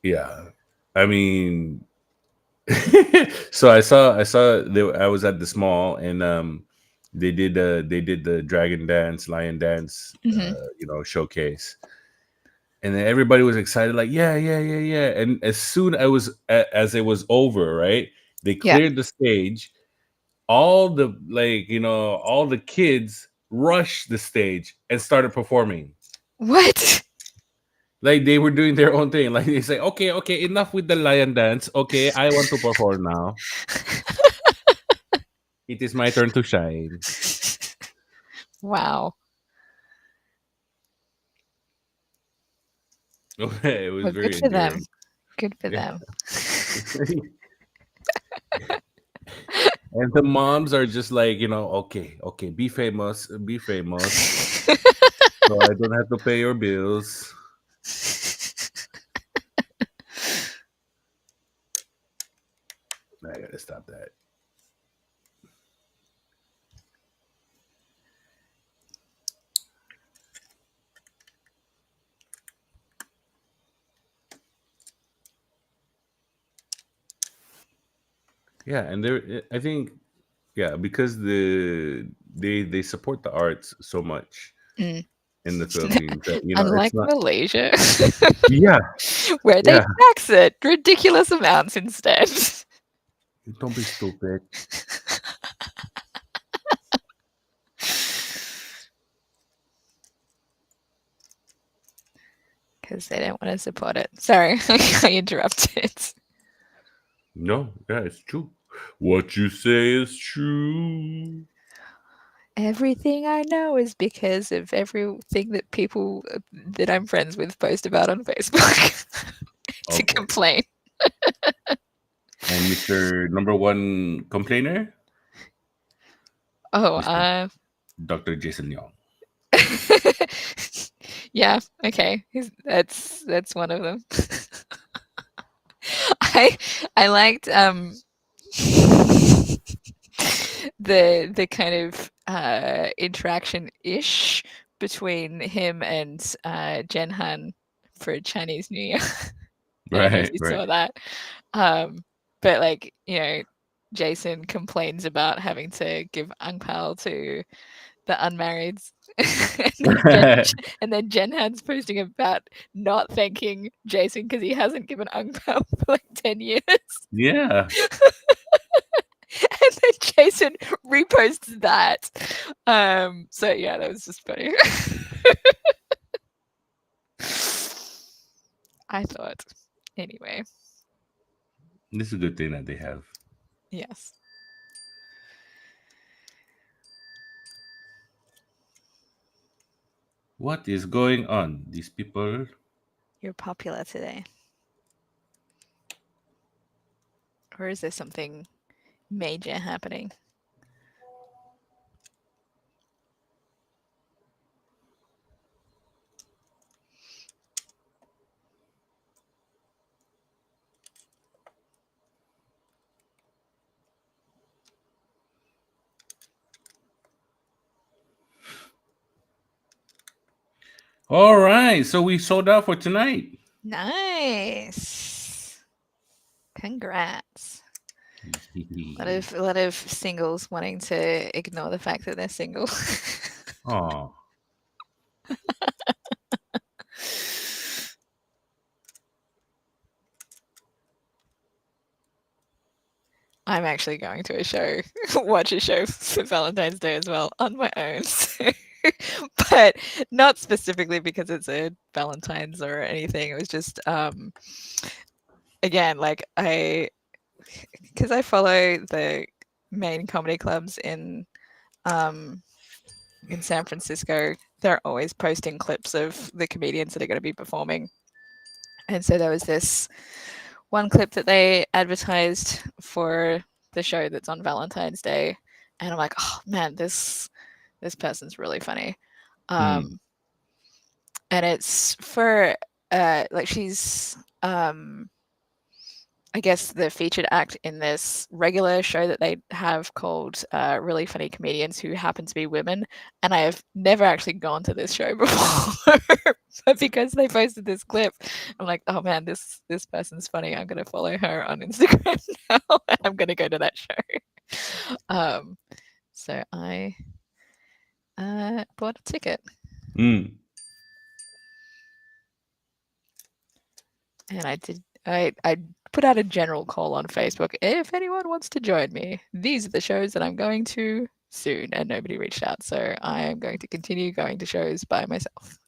Yeah, I mean, so I was at this mall, and they did the dragon dance, lion dance, Hmm. showcase, and then everybody was excited, like yeah, yeah, yeah, yeah. And as soon as it was over, right, they Yeah. cleared the stage. All the kids rushed the stage and started performing. What? Like they were doing their own thing. Like they say, okay, okay, enough with the lion dance. Okay, I want to perform now. It is my turn to shine. Wow. Okay, it was Well, good very for them. endearing. Good for Yeah. them. And the moms are just like, okay, okay, be famous, be famous. so I don't have to pay your bills. I gotta stop that. Yeah, and I think, yeah, because they support the arts so much Mm. in the Philippines that Unlike it's not. Malaysia, Yeah, where they yeah. tax it ridiculous amounts instead. Don't be stupid. Because they don't want to support it. Sorry, I interrupted. No, yeah, it's true. What you say is true. Everything I know is because of everything that people that I'm friends with post about on Facebook Oh to boy. complain. And Mr. Number One Complainer, Oh, Mr. Dr. Jason Young. yeah, okay. That's one of them. I I liked the kind of interaction ish between him and Jen Han for Chinese New Year. I don't know if Right, you right. saw that. Um, but like, Jason complains about having to give ang pao to the unmarrieds. And then Jen Han's posting about not thanking Jason because he hasn't given ang pao for like 10 years. Yeah. And then Jason reposts that. So yeah, that was just funny. I thought. Anyway, This is a good thing that they have. yes. What is going on? These people. You're popular today. Or is there something major happening? All right, so we sold out for tonight. Nice. Congrats. A lot of singles wanting to ignore the fact that they're single. Oh, I'm actually going to watch a show for Valentine's Day as well on my own. But not specifically because it's a Valentine's or anything. It was just again, like because I follow the main comedy clubs in San Francisco. They're always posting clips of the comedians that are going to be performing. And so there was this one clip that they advertised for the show that's on Valentine's Day, and I'm like, oh man, this person's really funny. hmm. And it's for like she's I guess the featured act in this regular show that they have called Really Funny Comedians Who Happen to Be Women. And I have never actually gone to this show before. But because they posted this clip, I'm like, oh man, this person's funny. I'm going to follow her on Instagram now. And I'm going to go to that show. So I bought a ticket. Mm. And I put out a general call on Facebook. If anyone wants to join me, these are the shows that I'm going to soon, and nobody reached out. So I am going to continue going to shows by myself.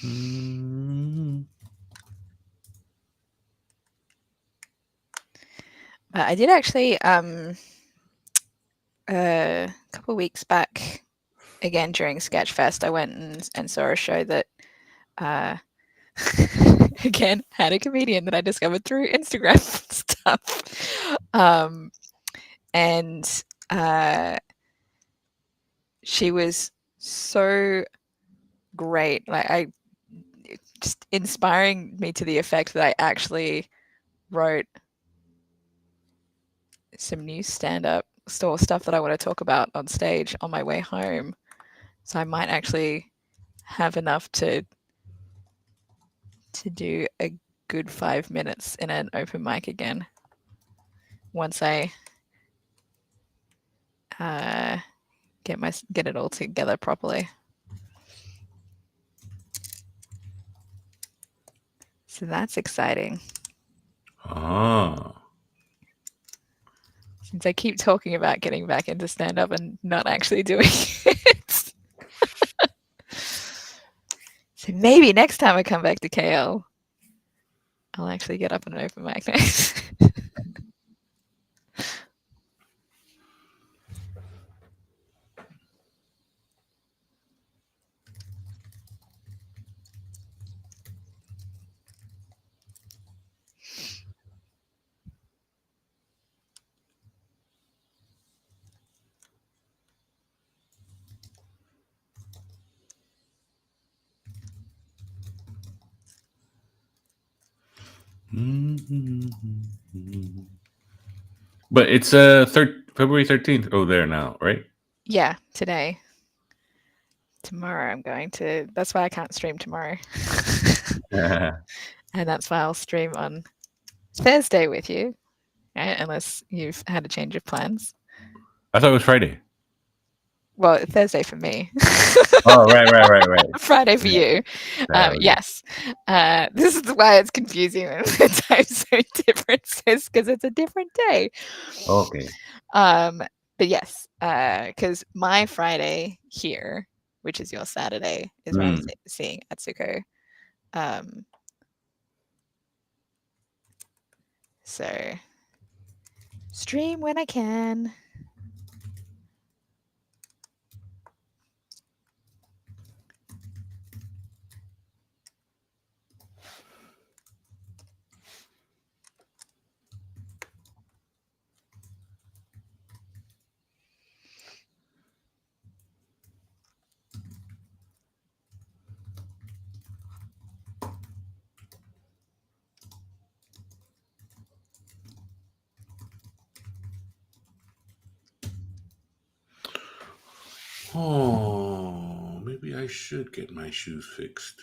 Mm. I did actually a couple of weeks back again during Sketchfest, I went and saw a show that uh, again had a comedian that I discovered through Instagram stuff, and she was so great. Like I just inspiring me to the effect that I actually wrote some new stand-up store stuff that I want to talk about on stage on my way home. So I might actually have enough to do a good 5 minutes in an open mic again once I get it all together properly. So that's exciting. Ah. Since I keep talking about getting back into stand up and not actually doing it. So maybe next time I come back to KL, I'll actually get up on an open mic next. But it's February 13th. Oh, there now, right? Yeah, today. Tomorrow I'm going to. That's why I can't stream tomorrow. And that's why I'll stream on Thursday with you, right? Unless you've had a change of plans. I thought it was Friday. Well, Thursday for me. Oh, right. Friday for Yeah, you. that was it. Yes. This is why it's confusing when the times are different, because it's a different day. Okay. But yes, because my Friday here, which is your Saturday, is where I'm seeing Atsuko. So stream when I can. Oh, maybe I should get my shoes fixed.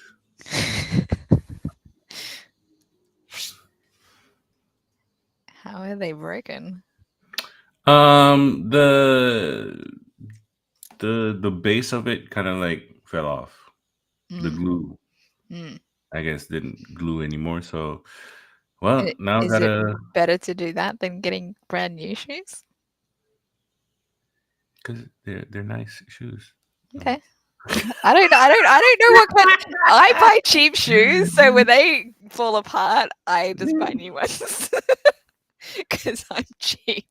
How are they broken? The base of it kind of like fell off. The Mm. glue, Mm. I guess, didn't glue anymore. So, well, now I Is it gotta, better to do that than getting brand new shoes? because they're nice shoes. Okay. I don't know what kind. I buy cheap shoes, so when they fall apart, I just buy new ones because I'm cheap.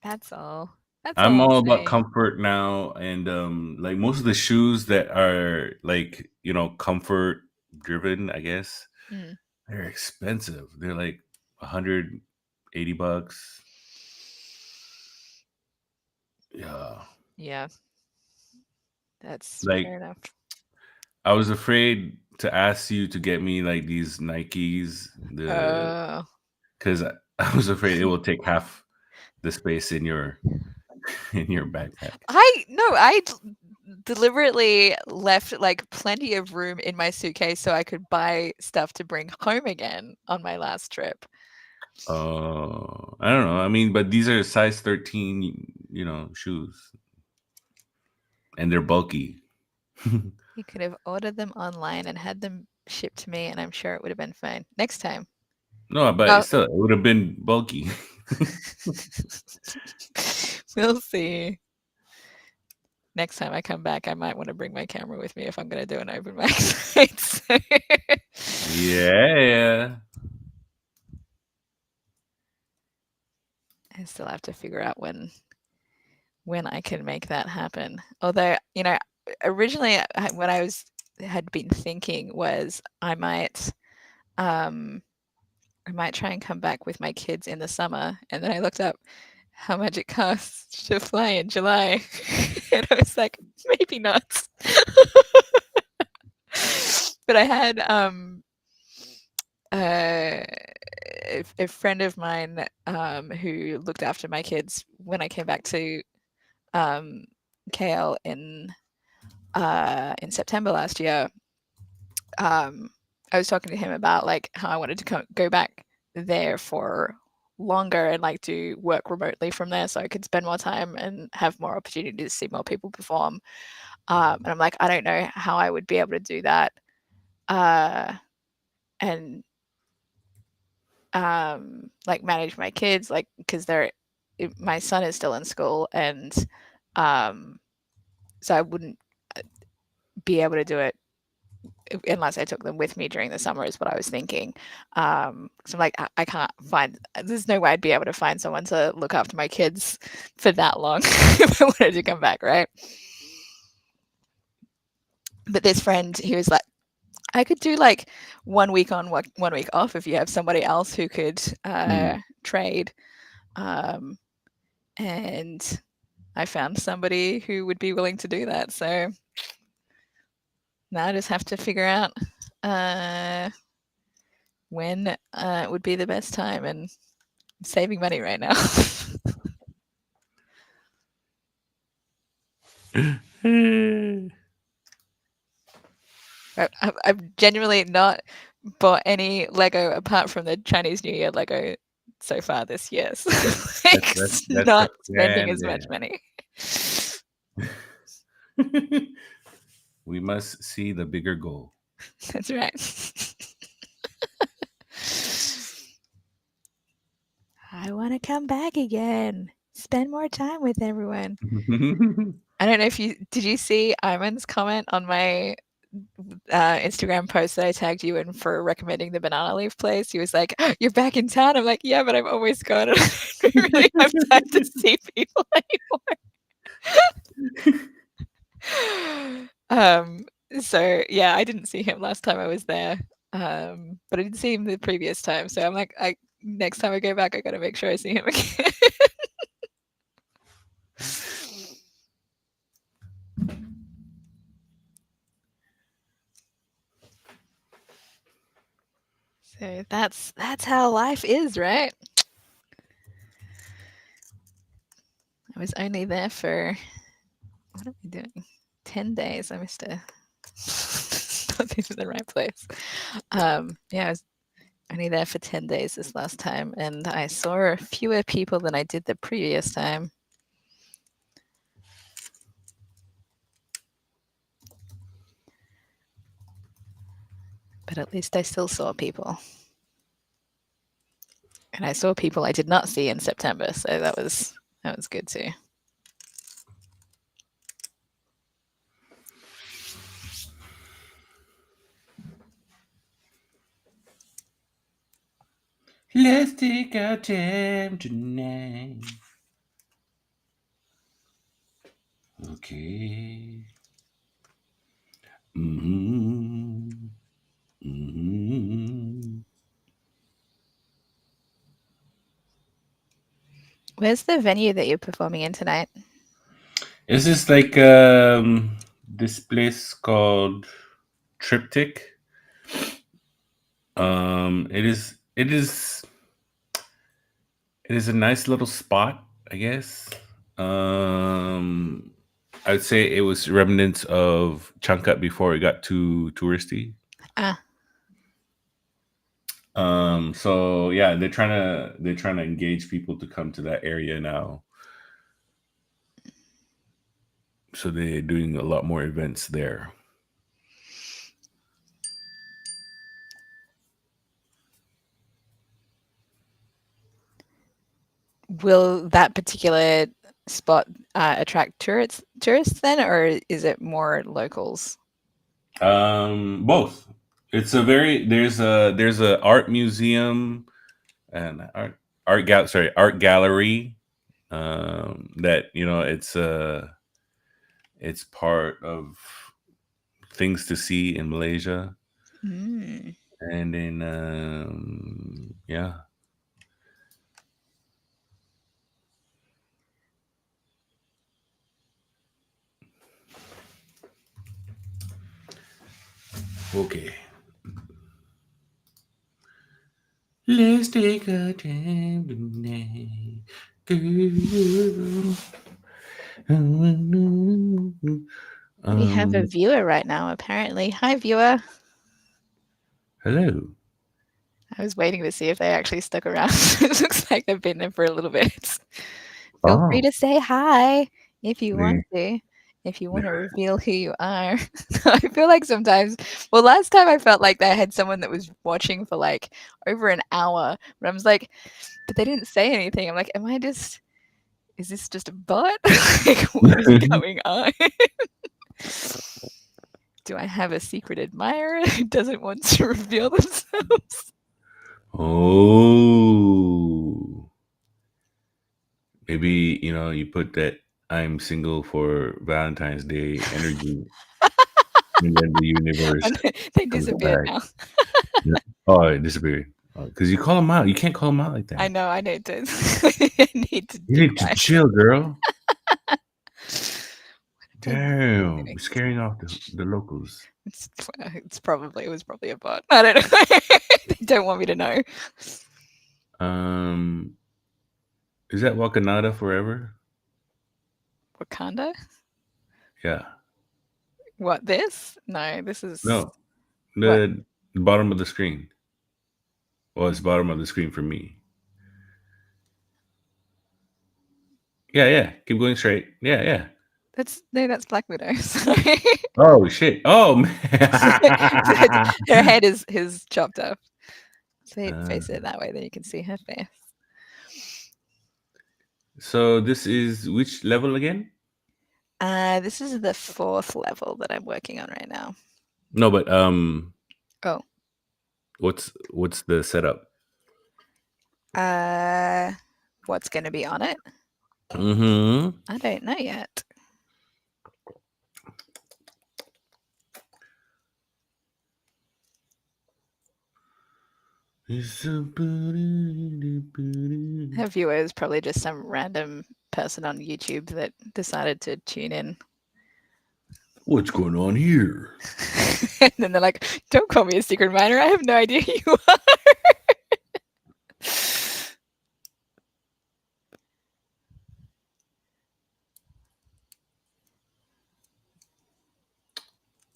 That's all. That's all I'm I'm all about saying. comfort now, and like most of the shoes that are like comfort driven, I guess Mm. they're expensive. They're like $180. Yeah, Yeah, that's like fair enough. I was afraid to ask you to get me like these Nikes, Oh. because I was afraid it will take half the space in your in your backpack. I deliberately left like plenty of room in my suitcase so I could buy stuff to bring home again on my last trip. I don't know. I mean, but these are size 13, shoes, and they're bulky. You could have ordered them online and had them shipped to me, and I'm sure it would have been fine. Next time. No, but Well, still, it would have been bulky. we'll see. Next time I come back, I might want to bring my camera with me if I'm going to do an open mic night. So Yeah. I still have to figure out when when I can make that happen. Although, originally when I was had been thinking was um I might try and come back with my kids in the summer, and then I looked up how much it costs to fly in July, and I was like, maybe not. But I had uh, a friend of mine who looked after my kids when I came back to um, KL in September last year. I was talking to him about like how I wanted to go back there for longer and like do work remotely from there so I could spend more time and have more opportunity to see more people perform. And I'm like, I don't know how I would be able to do that. And like manage my kids, like because my son is still in school, and um, so I wouldn't be able to do it unless I took them with me during the summer is what I was thinking. So I'm like, I can't find. There's no way I'd be able to find someone to look after my kids for that long if I wanted to come back, right? But this friend, he was like, I could do like 1 week on, 1 week off if you have somebody else who could trade. Um, and I found somebody who would be willing to do that. So now I just have to figure out when would be the best time, and I'm saving money right now. I've genuinely not bought any Lego apart from the Chinese New Year Lego so far this year. So like, That's the not spending plan as much money. then. We must see the bigger goal. That's right. I want to come back again. Spend more time with everyone. I don't know if did you see Iman's comment on my Instagram post that I tagged you in for recommending the banana leaf place? He was like, "You're back in town." I'm like, "Yeah, but I'm always gone. I don't really have time to see people anymore." So yeah, I didn't see him last time I was there, but I did see him the previous time. So I'm like, next time I go back, I got to make sure I see him again. So that's how life is, right? I was only there for, what are we doing? 10 days. I missed a not in the right place. Yeah, I was only there for 10 days this last time, and I saw fewer people than I did the previous time. But at least I still saw people. And I saw people I did not see in September, so that was good too. Let's take our time tonight. Okay. Mm-hmm. Mm-hmm. Where's the venue that you're performing in tonight? This is like this place called Triptych. It is a nice little spot, I guess. I would say it was remnants of Changkat before it got too touristy. Ah, So yeah, they're trying to engage people to come to that area now. So they're doing a lot more events there. will that particular spot attract tourists then, or is it more locals? Both. It's a very there's a art museum and art gallery that it's part of things to see in Malaysia, Mm. and then yeah. Okay. Let's take a time tonight, girl. We have a Um, viewer right now, apparently. Hi, viewer. hello. I was waiting to see if they actually stuck around. It looks like they've been there for a little bit. Feel free Oh, to say hi if you the- want to. If you want to reveal who you are. I feel like sometimes, well, last time I felt like they had someone that was watching for like over an hour, but I was like, but they didn't say anything. I'm like, is this just a bot? Like, what is going on? Do I have a secret admirer who doesn't want to reveal themselves? oh, maybe you put that "I'm single for Valentine's Day" energy, and then the universe And they comes disappeared back. now. Yeah. Oh, it disappeared. Because you call them out. You can't call them out like I that. know, I need to I need to You be need to quiet. chill, girl. They Damn, doing? you're scaring off the locals. It was probably a bot. I don't know. They don't want me to know. Um, is that Wakanada forever? Wakanda? Yeah. What, this? No, this is No, what? the bottom of the screen. Well, it's bottom of the screen for me. Yeah, yeah. Keep going straight. Yeah, yeah. That's no, that's Black Widow. Sorry. Oh shit. Oh man. Her head is chopped off. uh, Face it that way, then you can see her face. so this is which level again? This is the 4th level that I'm working on right now. No, but Oh, what's the setup? uh, what's going to be on it? Mm-hmm. I don't know yet. Her viewer is probably just some random person on YouTube that decided to tune in. What's going on here? And then they're like, don't call me a secret miner. I have no idea who you are.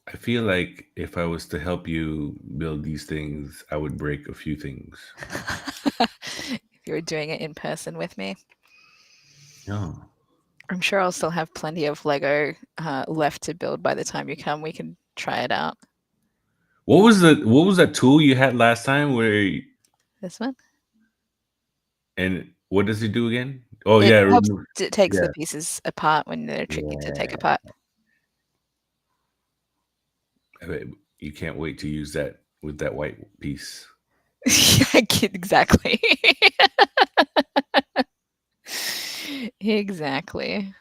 I feel like if I was to help you build these things, I would break a few things. If you were doing it in person with me, Yeah. I'm sure I'll still have plenty of Lego left to build by the time you come. We can try it out. What was that tool you had last time This one? and what does it do again? Oh It yeah, helps, remove, it takes yeah. the pieces apart when they're tricky to take Yeah. apart. I bet you can't wait to use that with that white piece. Exactly. Exactly.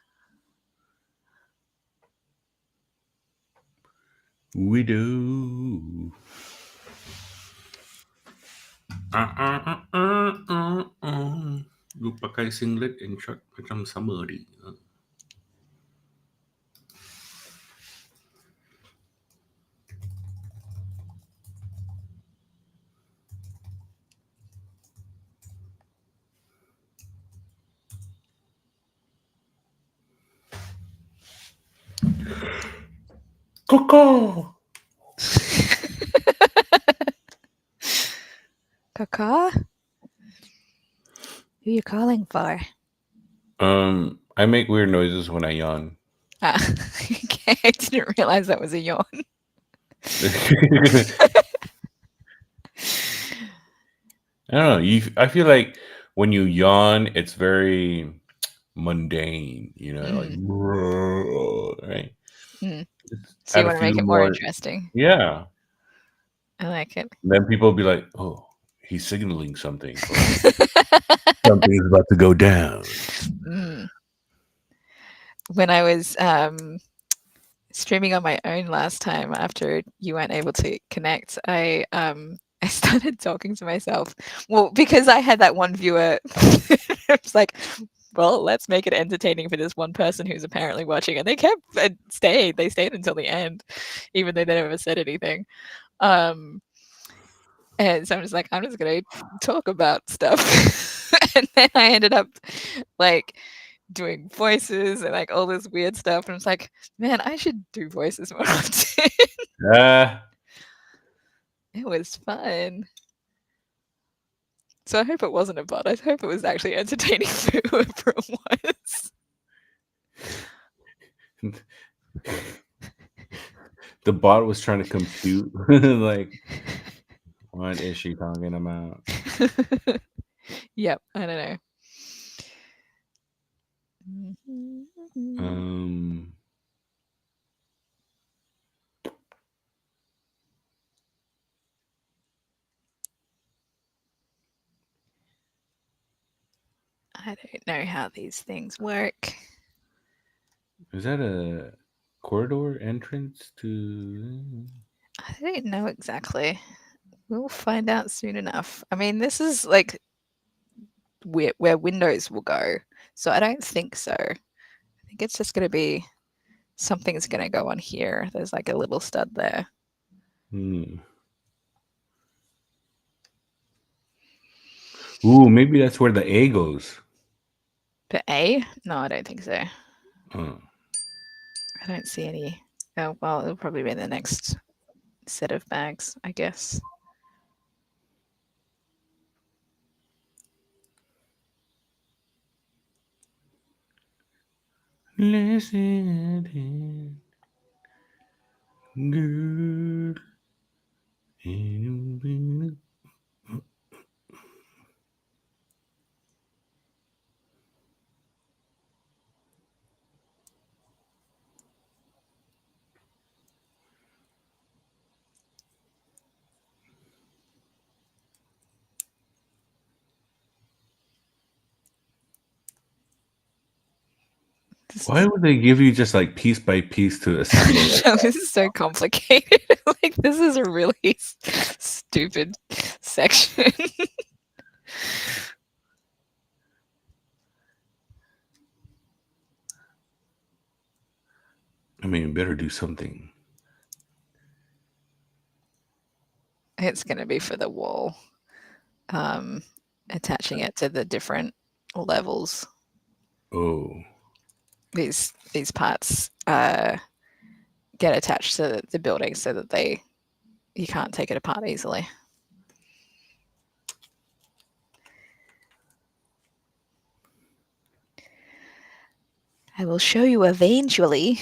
We do. Lu pakai singlet and short macam sama di. Coco. Kaka? Who you calling for? I make weird noises when I yawn. Okay, I didn't realize that was a yawn. I don't know. I feel like when you yawn, it's very mundane. Like Mm, right. mm. Just So you add a want to few make it more more. interesting. Yeah. I like it. Then people be like, "Oh, he's signaling something, or something is about to go down. Mm. When I was streaming on my own last time after you weren't able to connect, I I started talking to myself. Well, because I had that one viewer. It's like, well, let's make it entertaining for this one person who's apparently watching, and they kept stayed. They stayed until the end, even though they never said anything. Um, and so I'm just like, I'm just gonna talk about stuff, and then I ended up like doing voices and like all this weird stuff. And it's like, man, I should do voices more often. Ah, It was fun. So I hope it wasn't a bot. I hope it was actually entertaining for whoever it was. the bot was trying to compute. Like, what is she talking about? Yep, I don't know. Um, I don't know how these things work. is that a corridor entrance to? I don't know exactly. We'll find out soon enough. I mean, this is like where Windows will go. So I don't think so. I think it's just going to be something's going to go on here. There's like a little stud there. Hmm. Ooh, maybe that's where the A goes. But A? No, I don't think so. Oh. I don't see any. Oh, well, it'll probably be in the next set of bags, I guess. Listen, girl. Why would they give you just like piece by piece to assemble it? This is so complicated. Like, this is a really stupid section. I mean, better do something. It's going to be for the wall, attaching it to the different levels. Oh. These parts get attached to the building so that you can't take it apart easily. I will show you eventually.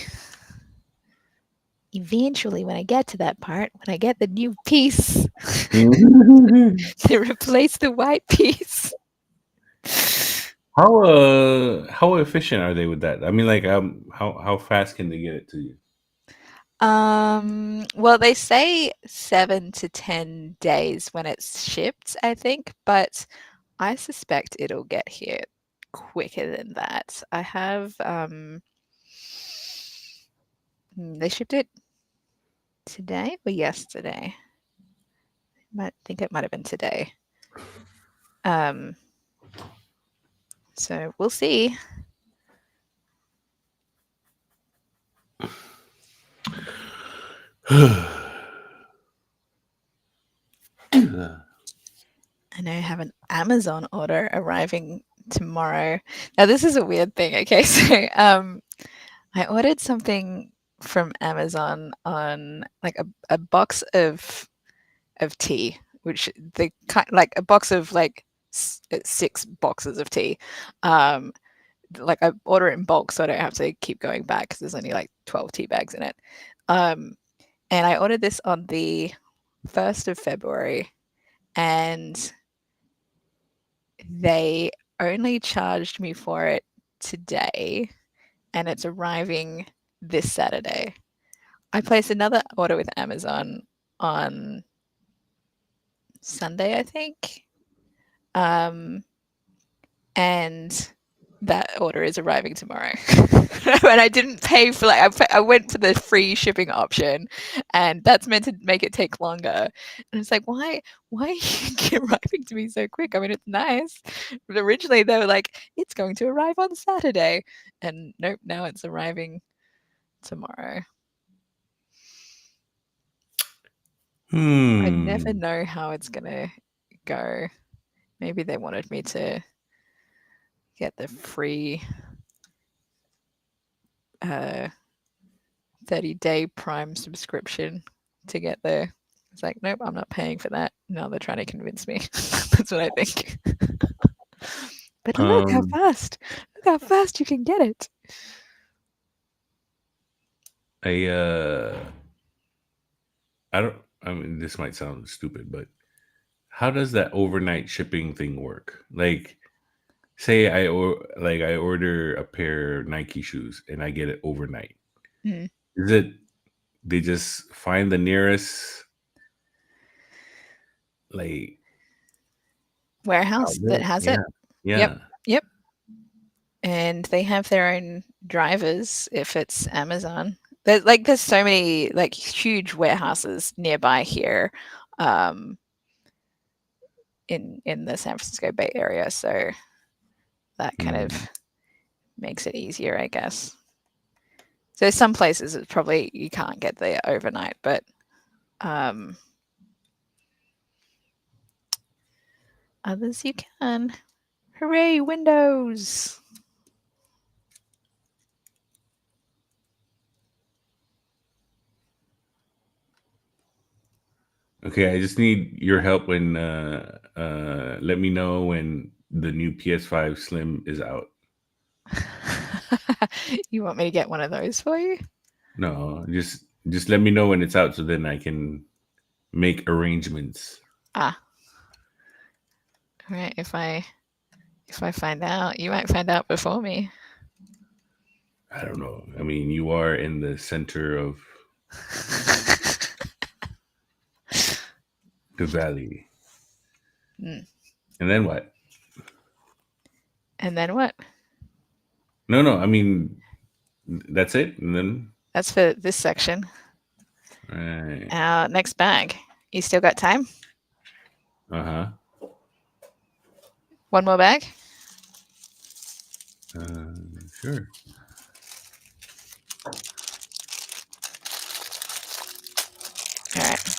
Eventually, when I get to that part, when I get the new piece to replace the white piece. How efficient are they with that? I mean, like how fast can they get it to you? Well, they say 7 to 10 days when it's shipped, I think, but I suspect it'll get here quicker than that. I have they shipped it today or yesterday. I think it might have been today. So we'll see. I know I have an Amazon order arriving tomorrow. Now this is a weird thing. Okay, so I ordered something from Amazon on like a box of tea, which they like a box of like 6 boxes of tea. Like I order it in bulk so I don't have to keep going back because there's only like 12 tea bags in it. And I ordered this on the 1st of February, and they only charged me for it today, and it's arriving this Saturday. I placed another order with Amazon on Sunday, I think. Um, and that order is arriving tomorrow. And I didn't pay for I went for the free shipping option, and that's meant to make it take longer. And it's like, why are you arriving to me so quick? I mean, it's nice, but originally they were like, it's going to arrive on Saturday, and nope, now it's arriving tomorrow. I never Hmm. know how it's gonna go. Maybe they wanted me to get the free 30-day Prime subscription to get there. It's like, nope, I'm not paying for that. No, they're trying to convince me. That's what I think. But Um. look how fast you can get it. I I don't. I mean, this might sound stupid, but how does that overnight shipping thing work? Like, say I order a pair of Nike shoes and I get it overnight. Mm. Is it they just find the nearest like Warehouse that outlet? has it. Yeah, Yep, yeah. yep. And they have their own drivers if it's Amazon. There's so many like huge warehouses nearby here, um, in the San Francisco Bay Area. So that kind of Mm. makes it easier, I guess. So some places it's probably you can't get there overnight, but um, others you can. Hooray, Windows! Okay, I just need your help when let me know when the new PS5 Slim is out. You want me to get one of those for you? No, just let me know when it's out so then I can make arrangements. Ah, all right. If I find out, you might find out before me. I don't know. I mean, you are in the center of the valley. Mm. And then what? And then what? No, no, I mean that's it. And then That's for this section. right. Next bag. You still got time? Uh-huh. One more bag? Sure. All right.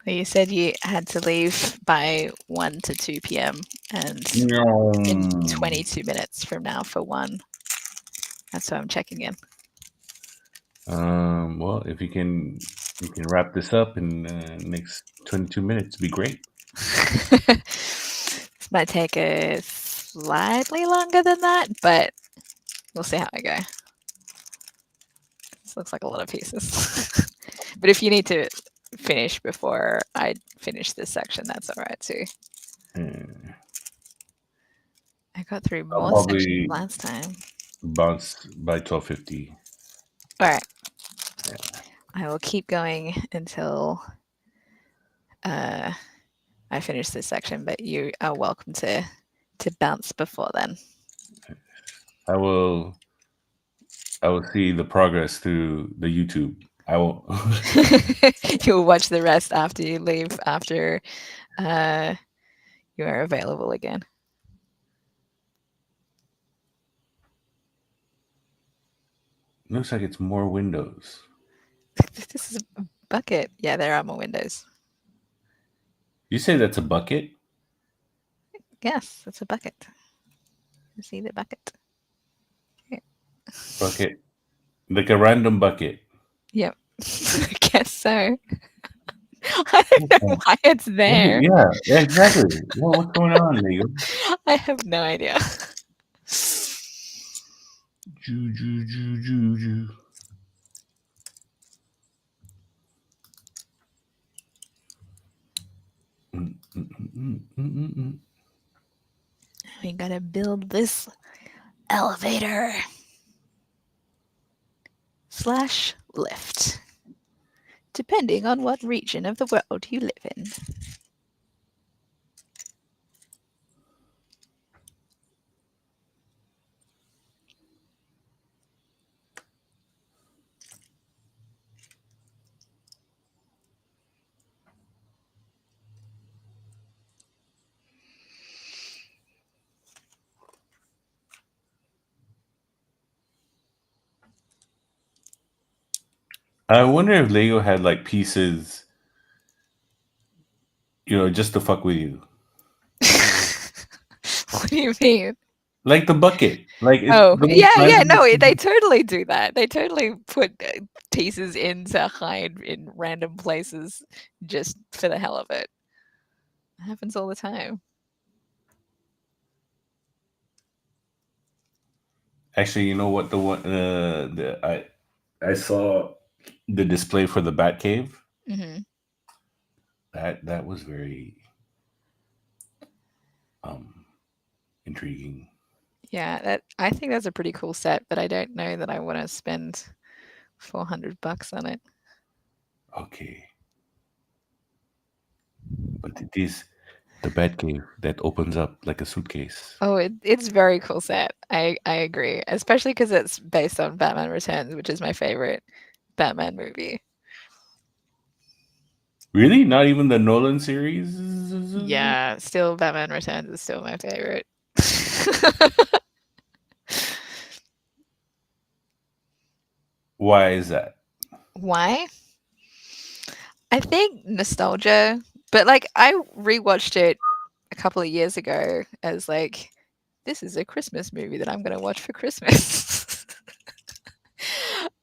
You said you had to leave by 1 to 2 p.m. and in No. 22 minutes from now for one. That's why I'm checking in. Well, if you can wrap this up in next 22 minutes, be great. This might take a slightly longer than that, but we'll see how I go. This looks like a lot of pieces. But if you need to finish before I finish this section, that's all right too. Uh, I got through I'll more sections probably last time. bounce by 12:50. All right. Yeah. I will keep going until uh, I finish this section, but you are welcome to bounce before then. I will I will see the progress through the YouTube. I will You'll watch the rest after you leave, after uh, you are available again. looks like it's more windows. This is a bucket. Yeah, there are more windows. You say that's a bucket? Yes, it's a bucket. You see the bucket? Yeah. Bucket. Like a random bucket. Yep. I guess so. I don't know why it's there. Yeah, yeah, exactly. What's going on, Leo? I have no idea. Ju, ju, ju, ju, ju. Mm, mm, mm, mm, mm, mm. We gotta build this elevator slash lift, depending on what region of the world you live in. I wonder if Lego had like pieces, just to fuck with you. What do you mean? Like the bucket. Like it's Oh, those yeah, yeah, random. no, they totally do that. They totally put pieces in to hide in random places just for the hell of it. It happens all the time. Actually, you know what? The one I saw the display for the Bat Cave. Hmm. That was very um intriguing. Yeah, that I think that's a pretty cool set, but I don't know that I want to spend $400 on it. Okay, but it is the Bat Cave that opens up like a suitcase. Oh, it's very cool set. I agree, especially because it's based on Batman Returns, which is my favorite Batman movie. Really? Not even the Nolan series? Yeah, still Batman Returns is still my favorite. Why is that? Why? I think nostalgia, but like I rewatched it a couple of years ago as like this is a Christmas movie that I'm going to watch for Christmas.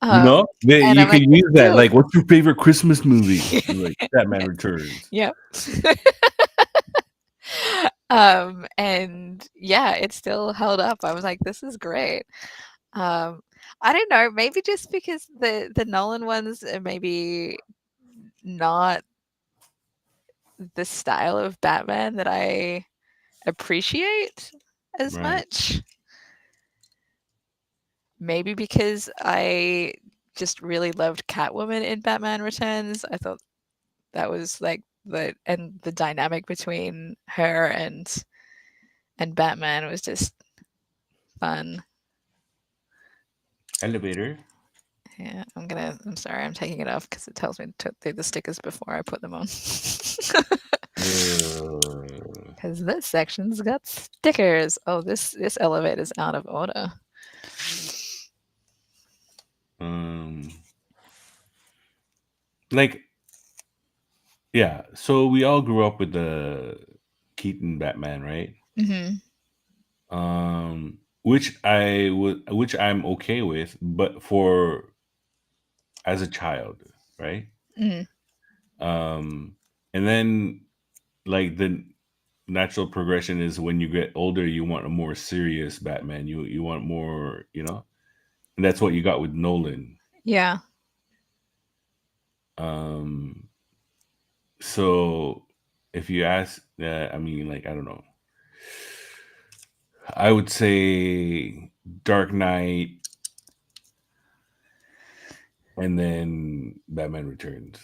um, and You I'm could like, it's use that. still, Like, what's your favorite Christmas movie? Like Batman Returns. yeah. And yeah, it still held up. I was like, this is great. Um, I don't know, maybe just because the Nolan ones are maybe not the style of Batman that I appreciate as Right. much. Maybe because I just really loved Catwoman in Batman Returns. I thought that was like the dynamic between her and Batman was just fun. Elevator. Yeah, I'm sorry, I'm taking it off because it tells me to do the stickers before I put them on. Uh, Because this section's got stickers. Oh, this elevator's out of order. um, like, yeah. So we all grew up with the Keaton Batman, right? Hmm. Which I'm okay with, but for as a child, right? Mm. Um, and then like the natural progression is when you get older, you want a more serious Batman. You want more, and that's what you got with Nolan. Yeah. Um, so if you ask, I mean, like I don't know, I would say Dark Knight and then Batman Returns.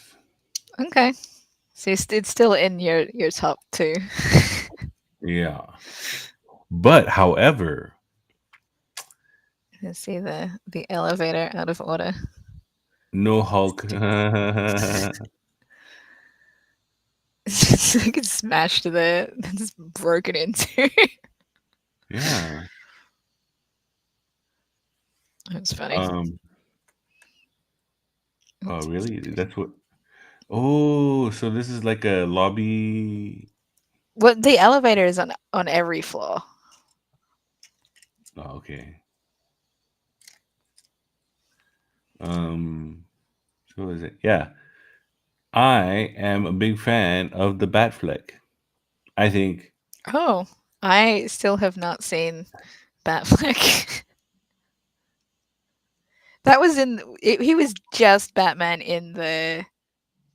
Okay. So it's still in your top two. Yeah, but however, You see the elevator out of order. no Hulk. It's like it's smashed there. It's broken into. Yeah. That's funny. Um. Oh, really? That's what. Oh, so this is like a lobby. Well, the elevator is on every floor. Oh, okay. Um. So what is it? Yeah, I am a big fan of the Batfleck. I think. Oh, I still have not seen Batfleck. That was he was just Batman in the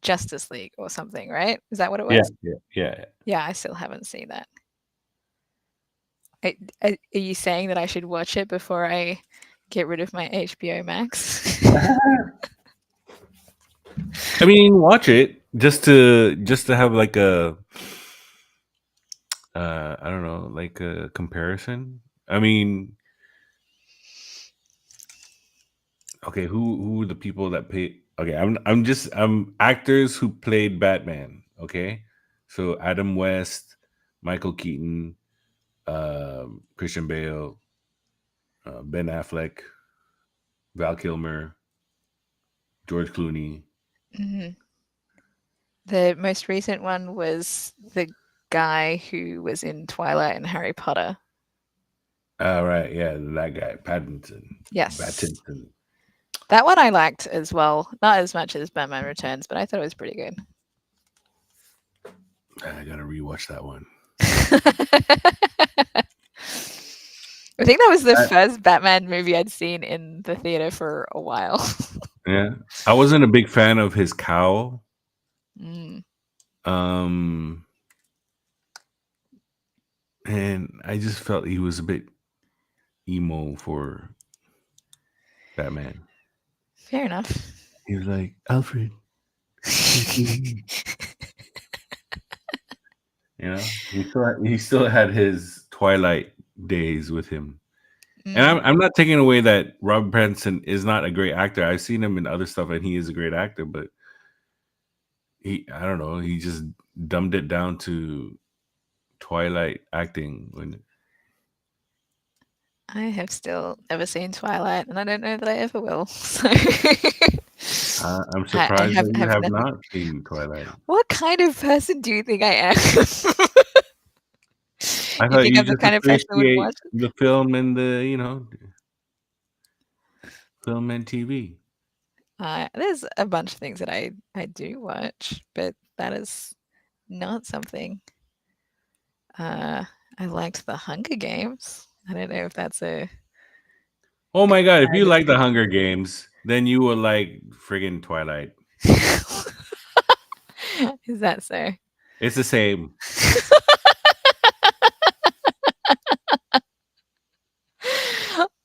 Justice League or something, right? Is that what it Yeah, was? yeah, yeah. Yeah, I still haven't seen that. Are you saying that I should watch it before I get rid of my HBO Max? I mean, watch it just to have like a I don't know, like a comparison. I mean, okay, who are the people that pay? Okay, I'm actors who played Batman. Okay, so Adam West, Michael Keaton, Christian Bale, Ben Affleck, Val Kilmer, George Clooney. Mhm. The most recent one was the guy who was in Twilight and Harry Potter. All right, yeah, that guy, Yes. Pattinson. That one I liked as well. Not as much as Batman Returns, but I thought it was pretty good. I gotta rewatch that one. I think that was the I, first Batman movie I'd seen in the theater for a while. yeah, I wasn't a big fan of his cowl. Mm. Um, and I just felt he was a bit emo for Batman. Fair enough. He was like, Alfred, take me in. You know, he still had his Twilight days with him. And Mm. I'm not taking away that Robert Pattinson is not a great actor. I've seen him in other stuff, and he is a great actor. But I don't know, he just dumbed it down to Twilight acting. When I have still never seen Twilight, and I don't know that I ever will. So I'm I surprised that you have have nothing. not seen Twilight. What kind of person do you think I am? I You thought think you I'm the just kind of person that would appreciate watch it? the film and the film and TV. There's a bunch of things that I do watch, but that is not something. Uh, I liked the Hunger Games. I don't know if that's a Oh my god! If you like the comparison. Hunger Games, then you will like friggin' Twilight. Is that so? It's the same.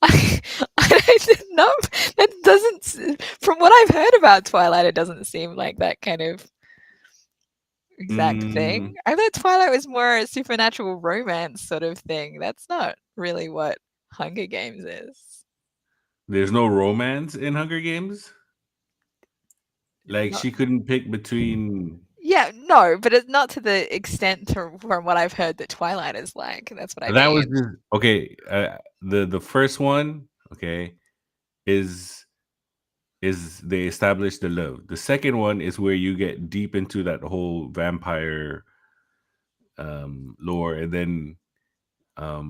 I, I did not. That doesn't. From what I've heard about Twilight, it doesn't seem like that kind of exact thing. Mm, I thought Twilight was more a supernatural romance sort of thing. That's not really what Hunger Games is. there's no romance in Hunger Games. Like Not, she couldn't pick between. yeah, no, but it's not to the extent from what I've heard that Twilight is like. That's what I That was mean. just okay. The first one, okay, is they establish the love. The second one is where you get deep into that whole vampire lore, and then I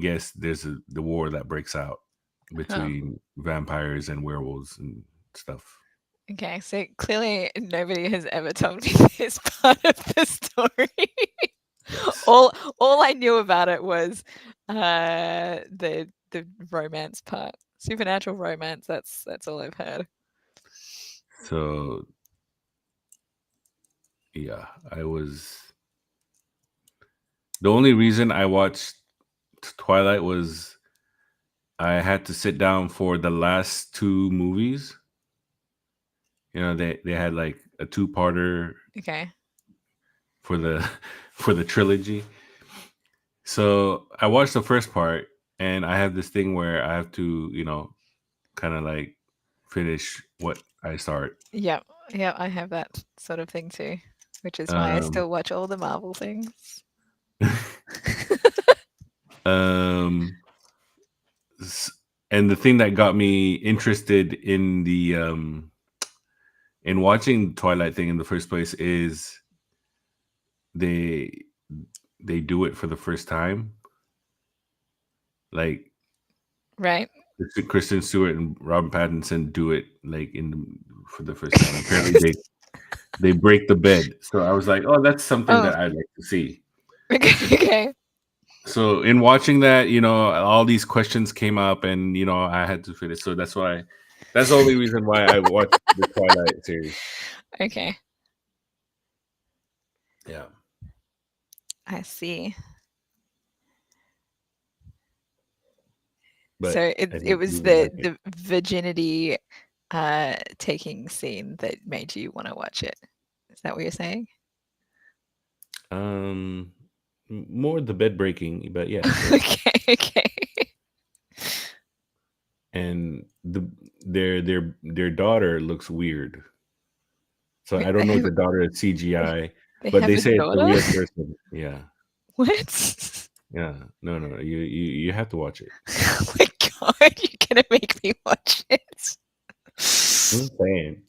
guess there's the war that breaks out Huh. between vampires and werewolves and stuff. Okay, so clearly nobody has ever told me this part of the story. Yes. all I knew about it was the romance part. Supernatural romance, that's all I've heard. So yeah, I was the only reason I watched Twilight was I had to sit down for the last two movies. You know, they had like a two-parter Okay. for the for the trilogy. So I watched the first part, and I have this thing where I have to, kind of like finish what I start. Yep. Yep, I have that sort of thing too, which is why I Um, still watch all the Marvel things. um, s- and the thing that got me interested in the in watching Twilight thing in the first place is they they do it for the first time, like Right? Kristen Stewart and Robin Pattinson do it like for the first time. Apparently, they break the bed. So I was like, oh, that's something Oh, that I'd like to see. okay. Okay. So in watching that, all these questions came up, and I had to fit it. So that's the only reason why I watched the Twilight series. Okay. Yeah. I see. but So I it think was you would like it. the virginity taking scene that made you want to watch it. Is that what you're saying? Um, More the bed breaking, but yeah, sure. Okay, okay. And their daughter looks weird. So Wait, I don't know if the daughter is CGI, they but have they a say it's a daughter? real person. Yeah, What? yeah. No, no, you have to watch it. Oh my god, you're gonna make me watch it. I'm just saying.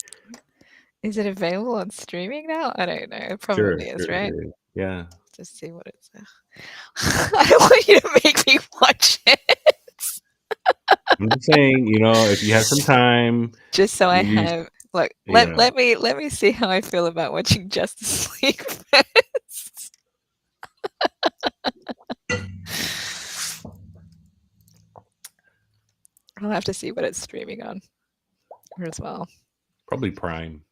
Is it available on streaming now? I don't know. It Sure, probably is, sure right? it is. Yeah. Just see what it's. I don't want you to make me watch it. I'm just saying, if you have some time, Just so I maybe, have. Look, yeah. let me see how I feel about watching Justice League first. I'll have to see what it's streaming on as well. Probably Prime.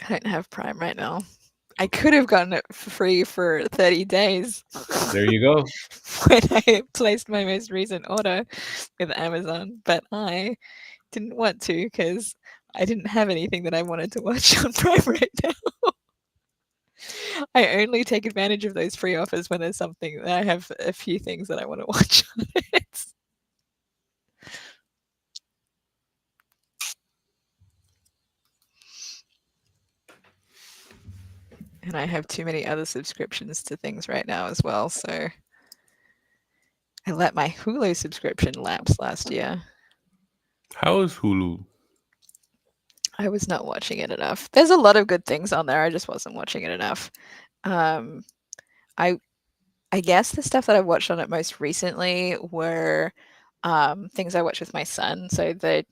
I don't have Prime right now. I Okay. could have gotten it for free for 30 days There you go. when I placed my most recent order with Amazon, but I didn't want to because I didn't have anything that I wanted to watch on Prime right now. I only take advantage of those free offers when there's something that I have a few things that I want to watch on it. And I have too many other subscriptions to things right now as well, so I let my Hulu subscription lapse last year. How is Hulu? I was not watching it enough. There's a lot of good things on there. I just wasn't watching it enough. Um, I I guess the stuff that I watched on it most recently were things I watched with my son. So the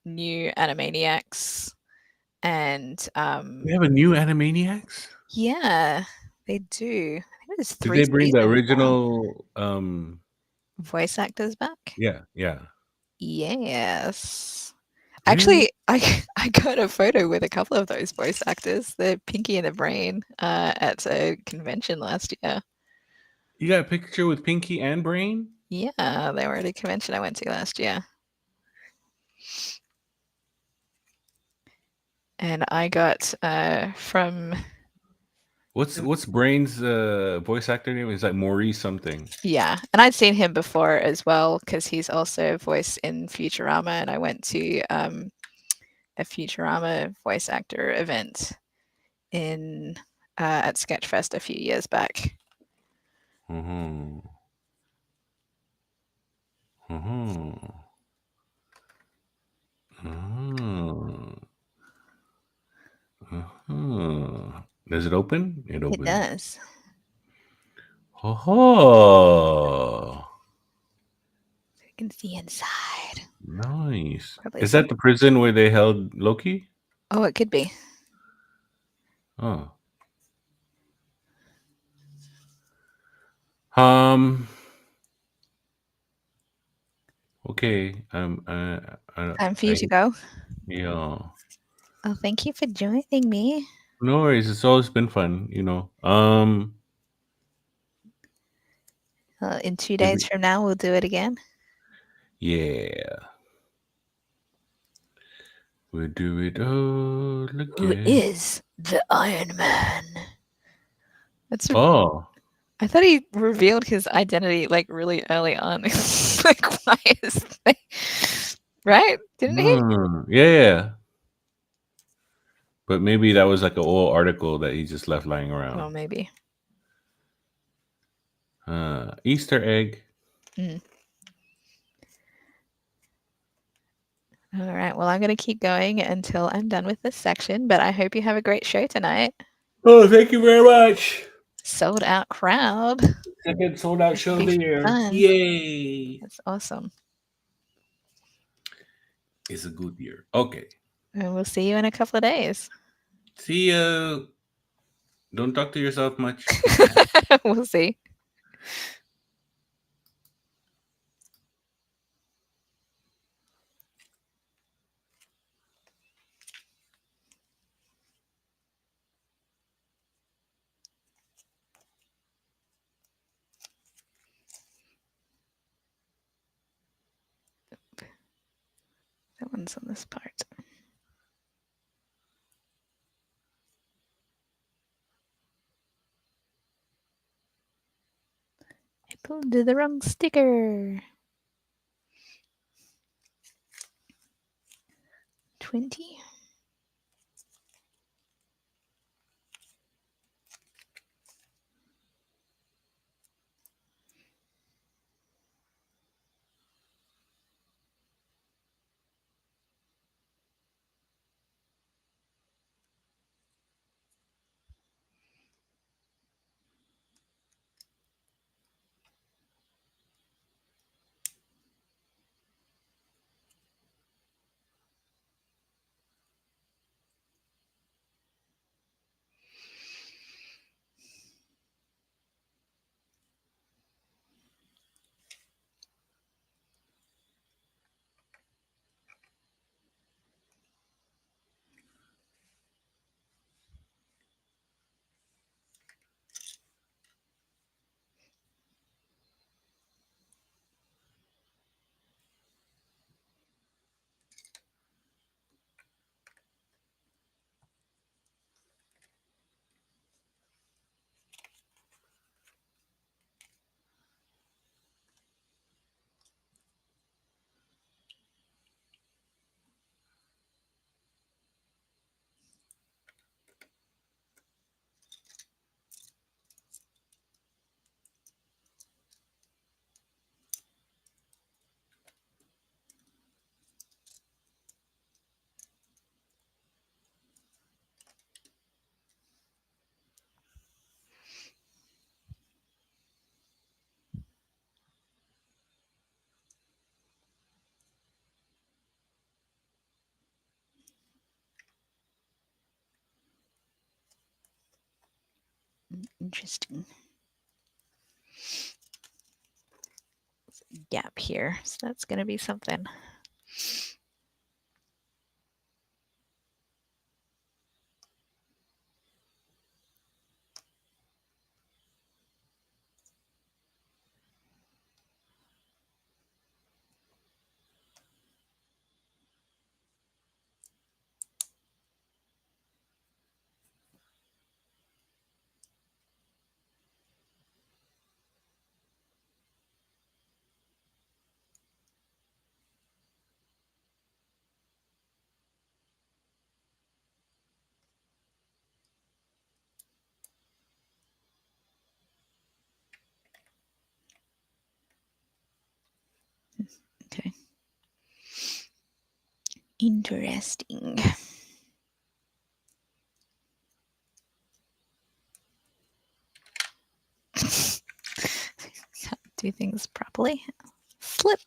new Animaniacs and They have a new Animaniacs? yeah, they do. I think there's Did three they bring the seasons now. original Voice actors back. yeah, yeah. Yes. Really? Actually, I got a photo with a couple of those voice actors, the Pinky and the Brain, at a convention last year. You got a picture with Pinky and Brain? Yeah, they were at a convention I went to last year. And I got from What's Brain's voice actor name? Is like Maurice something. yeah, and I'd seen him before as well because he's also voiced in Futurama, and I went to a Futurama voice actor event in at Sketchfest a few years back. Mm-hmm. Mm-hmm. Mm-hmm. Mm-hmm. Does it open? It It opens. does. Oh, You can see inside. nice. Probably Is that some. the prison where they held Loki? Oh, it could be. Oh. Um. Okay. Time for you to go. Yeah. Oh, thank you for joining me. No worries. It's always been fun. In 2 days Maybe. from now, we'll do it again. Yeah. We'll do it all Who again. is the Iron Man? That's a Oh. I thought he revealed his identity like really early on. Like, why is they right? Didn't he? Yeah. Yeah. But maybe that was like an old article that he just left lying Well, around. maybe. Easter egg. Mm. All right. Well, I'm going to keep going until I'm done with this section, but I hope you have a great show tonight. Oh, thank you very much. Sold out crowd. Second sold out This will show of be the year. fun. Yay. That's awesome. It's a good year. Okay. And we'll see you in a couple of days. See ya. Don't talk to yourself much. We'll see. buttons on this part. I pulled the wrong sticker. 20. Interesting. Gap here, so that's going to be something. Okay. Interesting. Do things properly. Slip.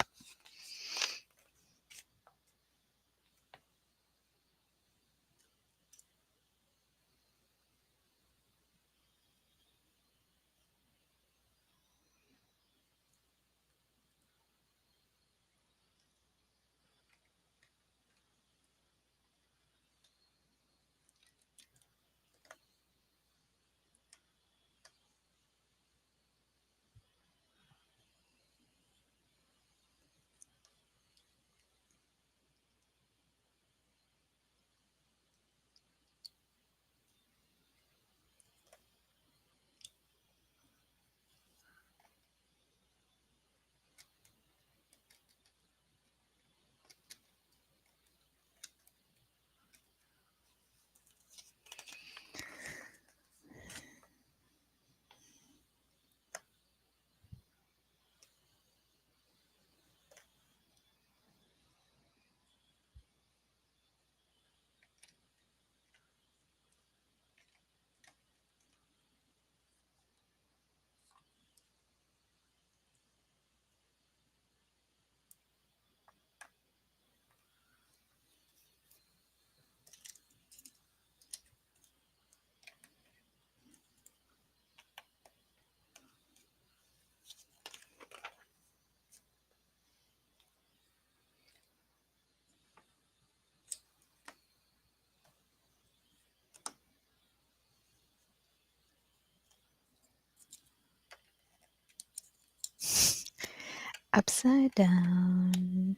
Upside down.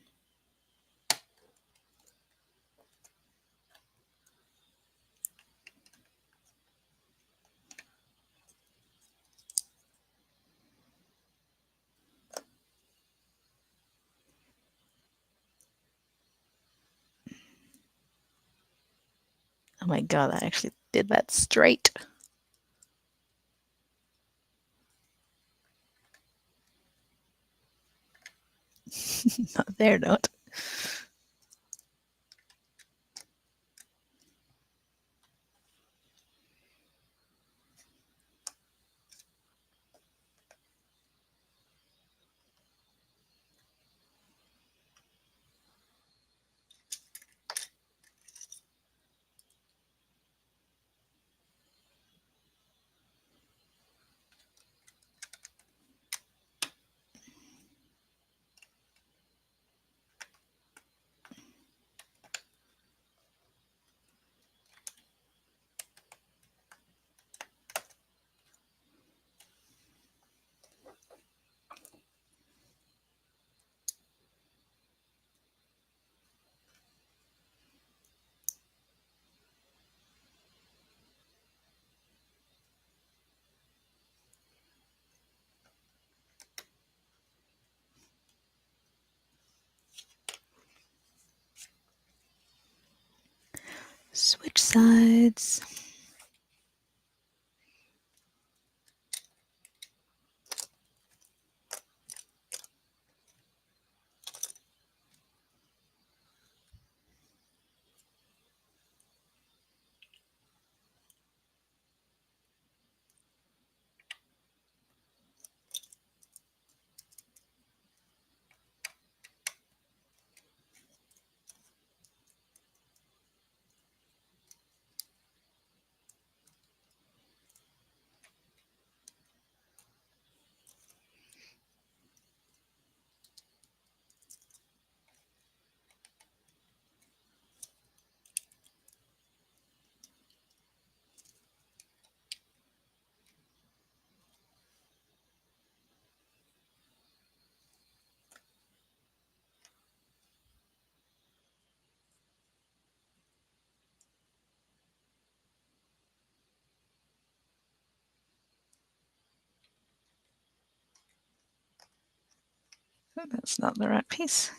Oh my god, I actually did that straight. Not there, not. Switch sides. That's not the right piece.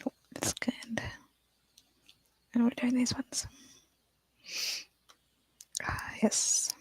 Oh, that's good. And we're doing these ones. Yes.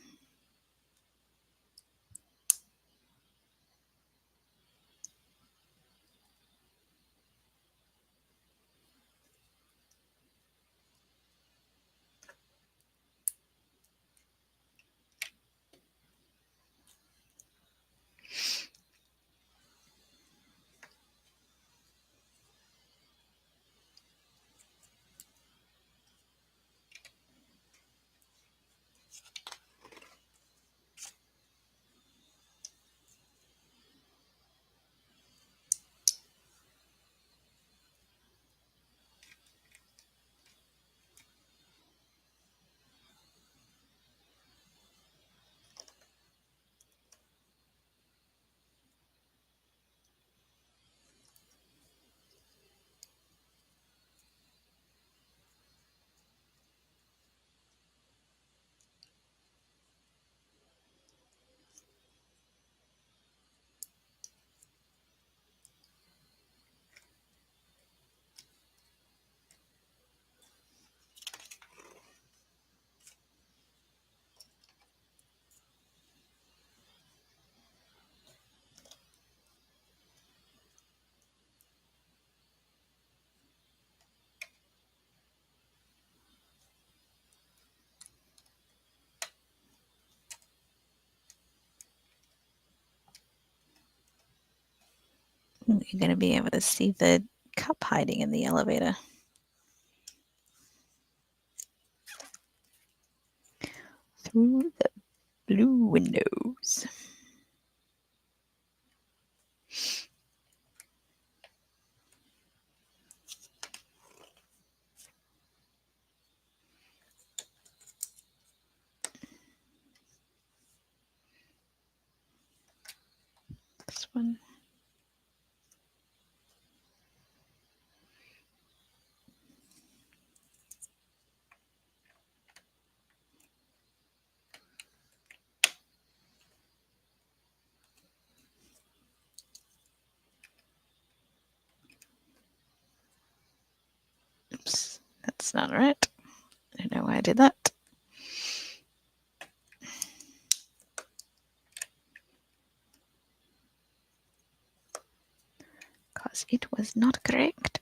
You're going to be able to see the cup hiding in the elevator. Through the blue windows. This one. That's not right. I don't know why I did that. Because it was not correct.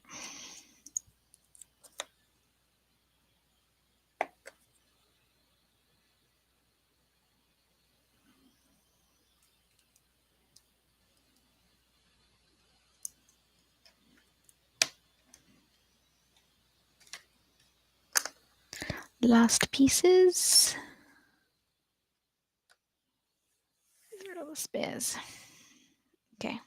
Last pieces. Where are all the spares? Okay.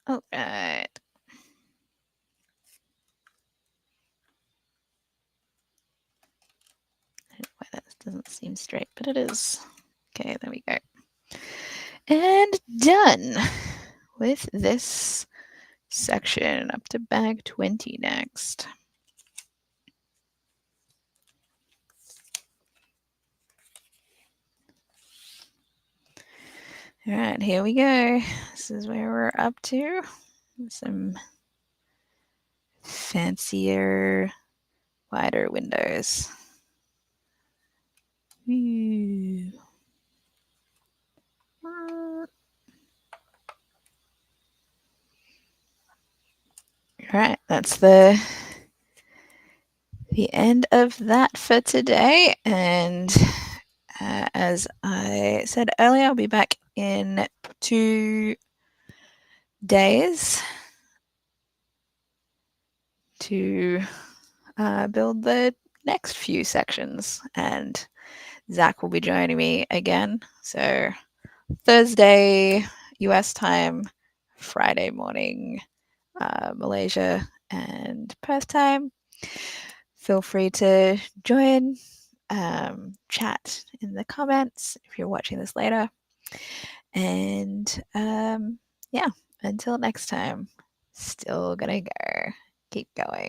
All right. I don't know why that doesn't seem straight, but it is. Okay, there we go. And done with this section. Up to bag 20 next. All right, here we go. This is where we're up to. Some fancier, wider windows. Ooh. All right, that's the end of that for today. And as I said earlier, I'll be back in 2 days to build the next few sections. And Zach will be joining me again. So Thursday, US time, Friday morning, Malaysia and Perth time. Feel free to join, chat in the comments if you're watching this later. And yeah, until next time, still gonna go. Keep going.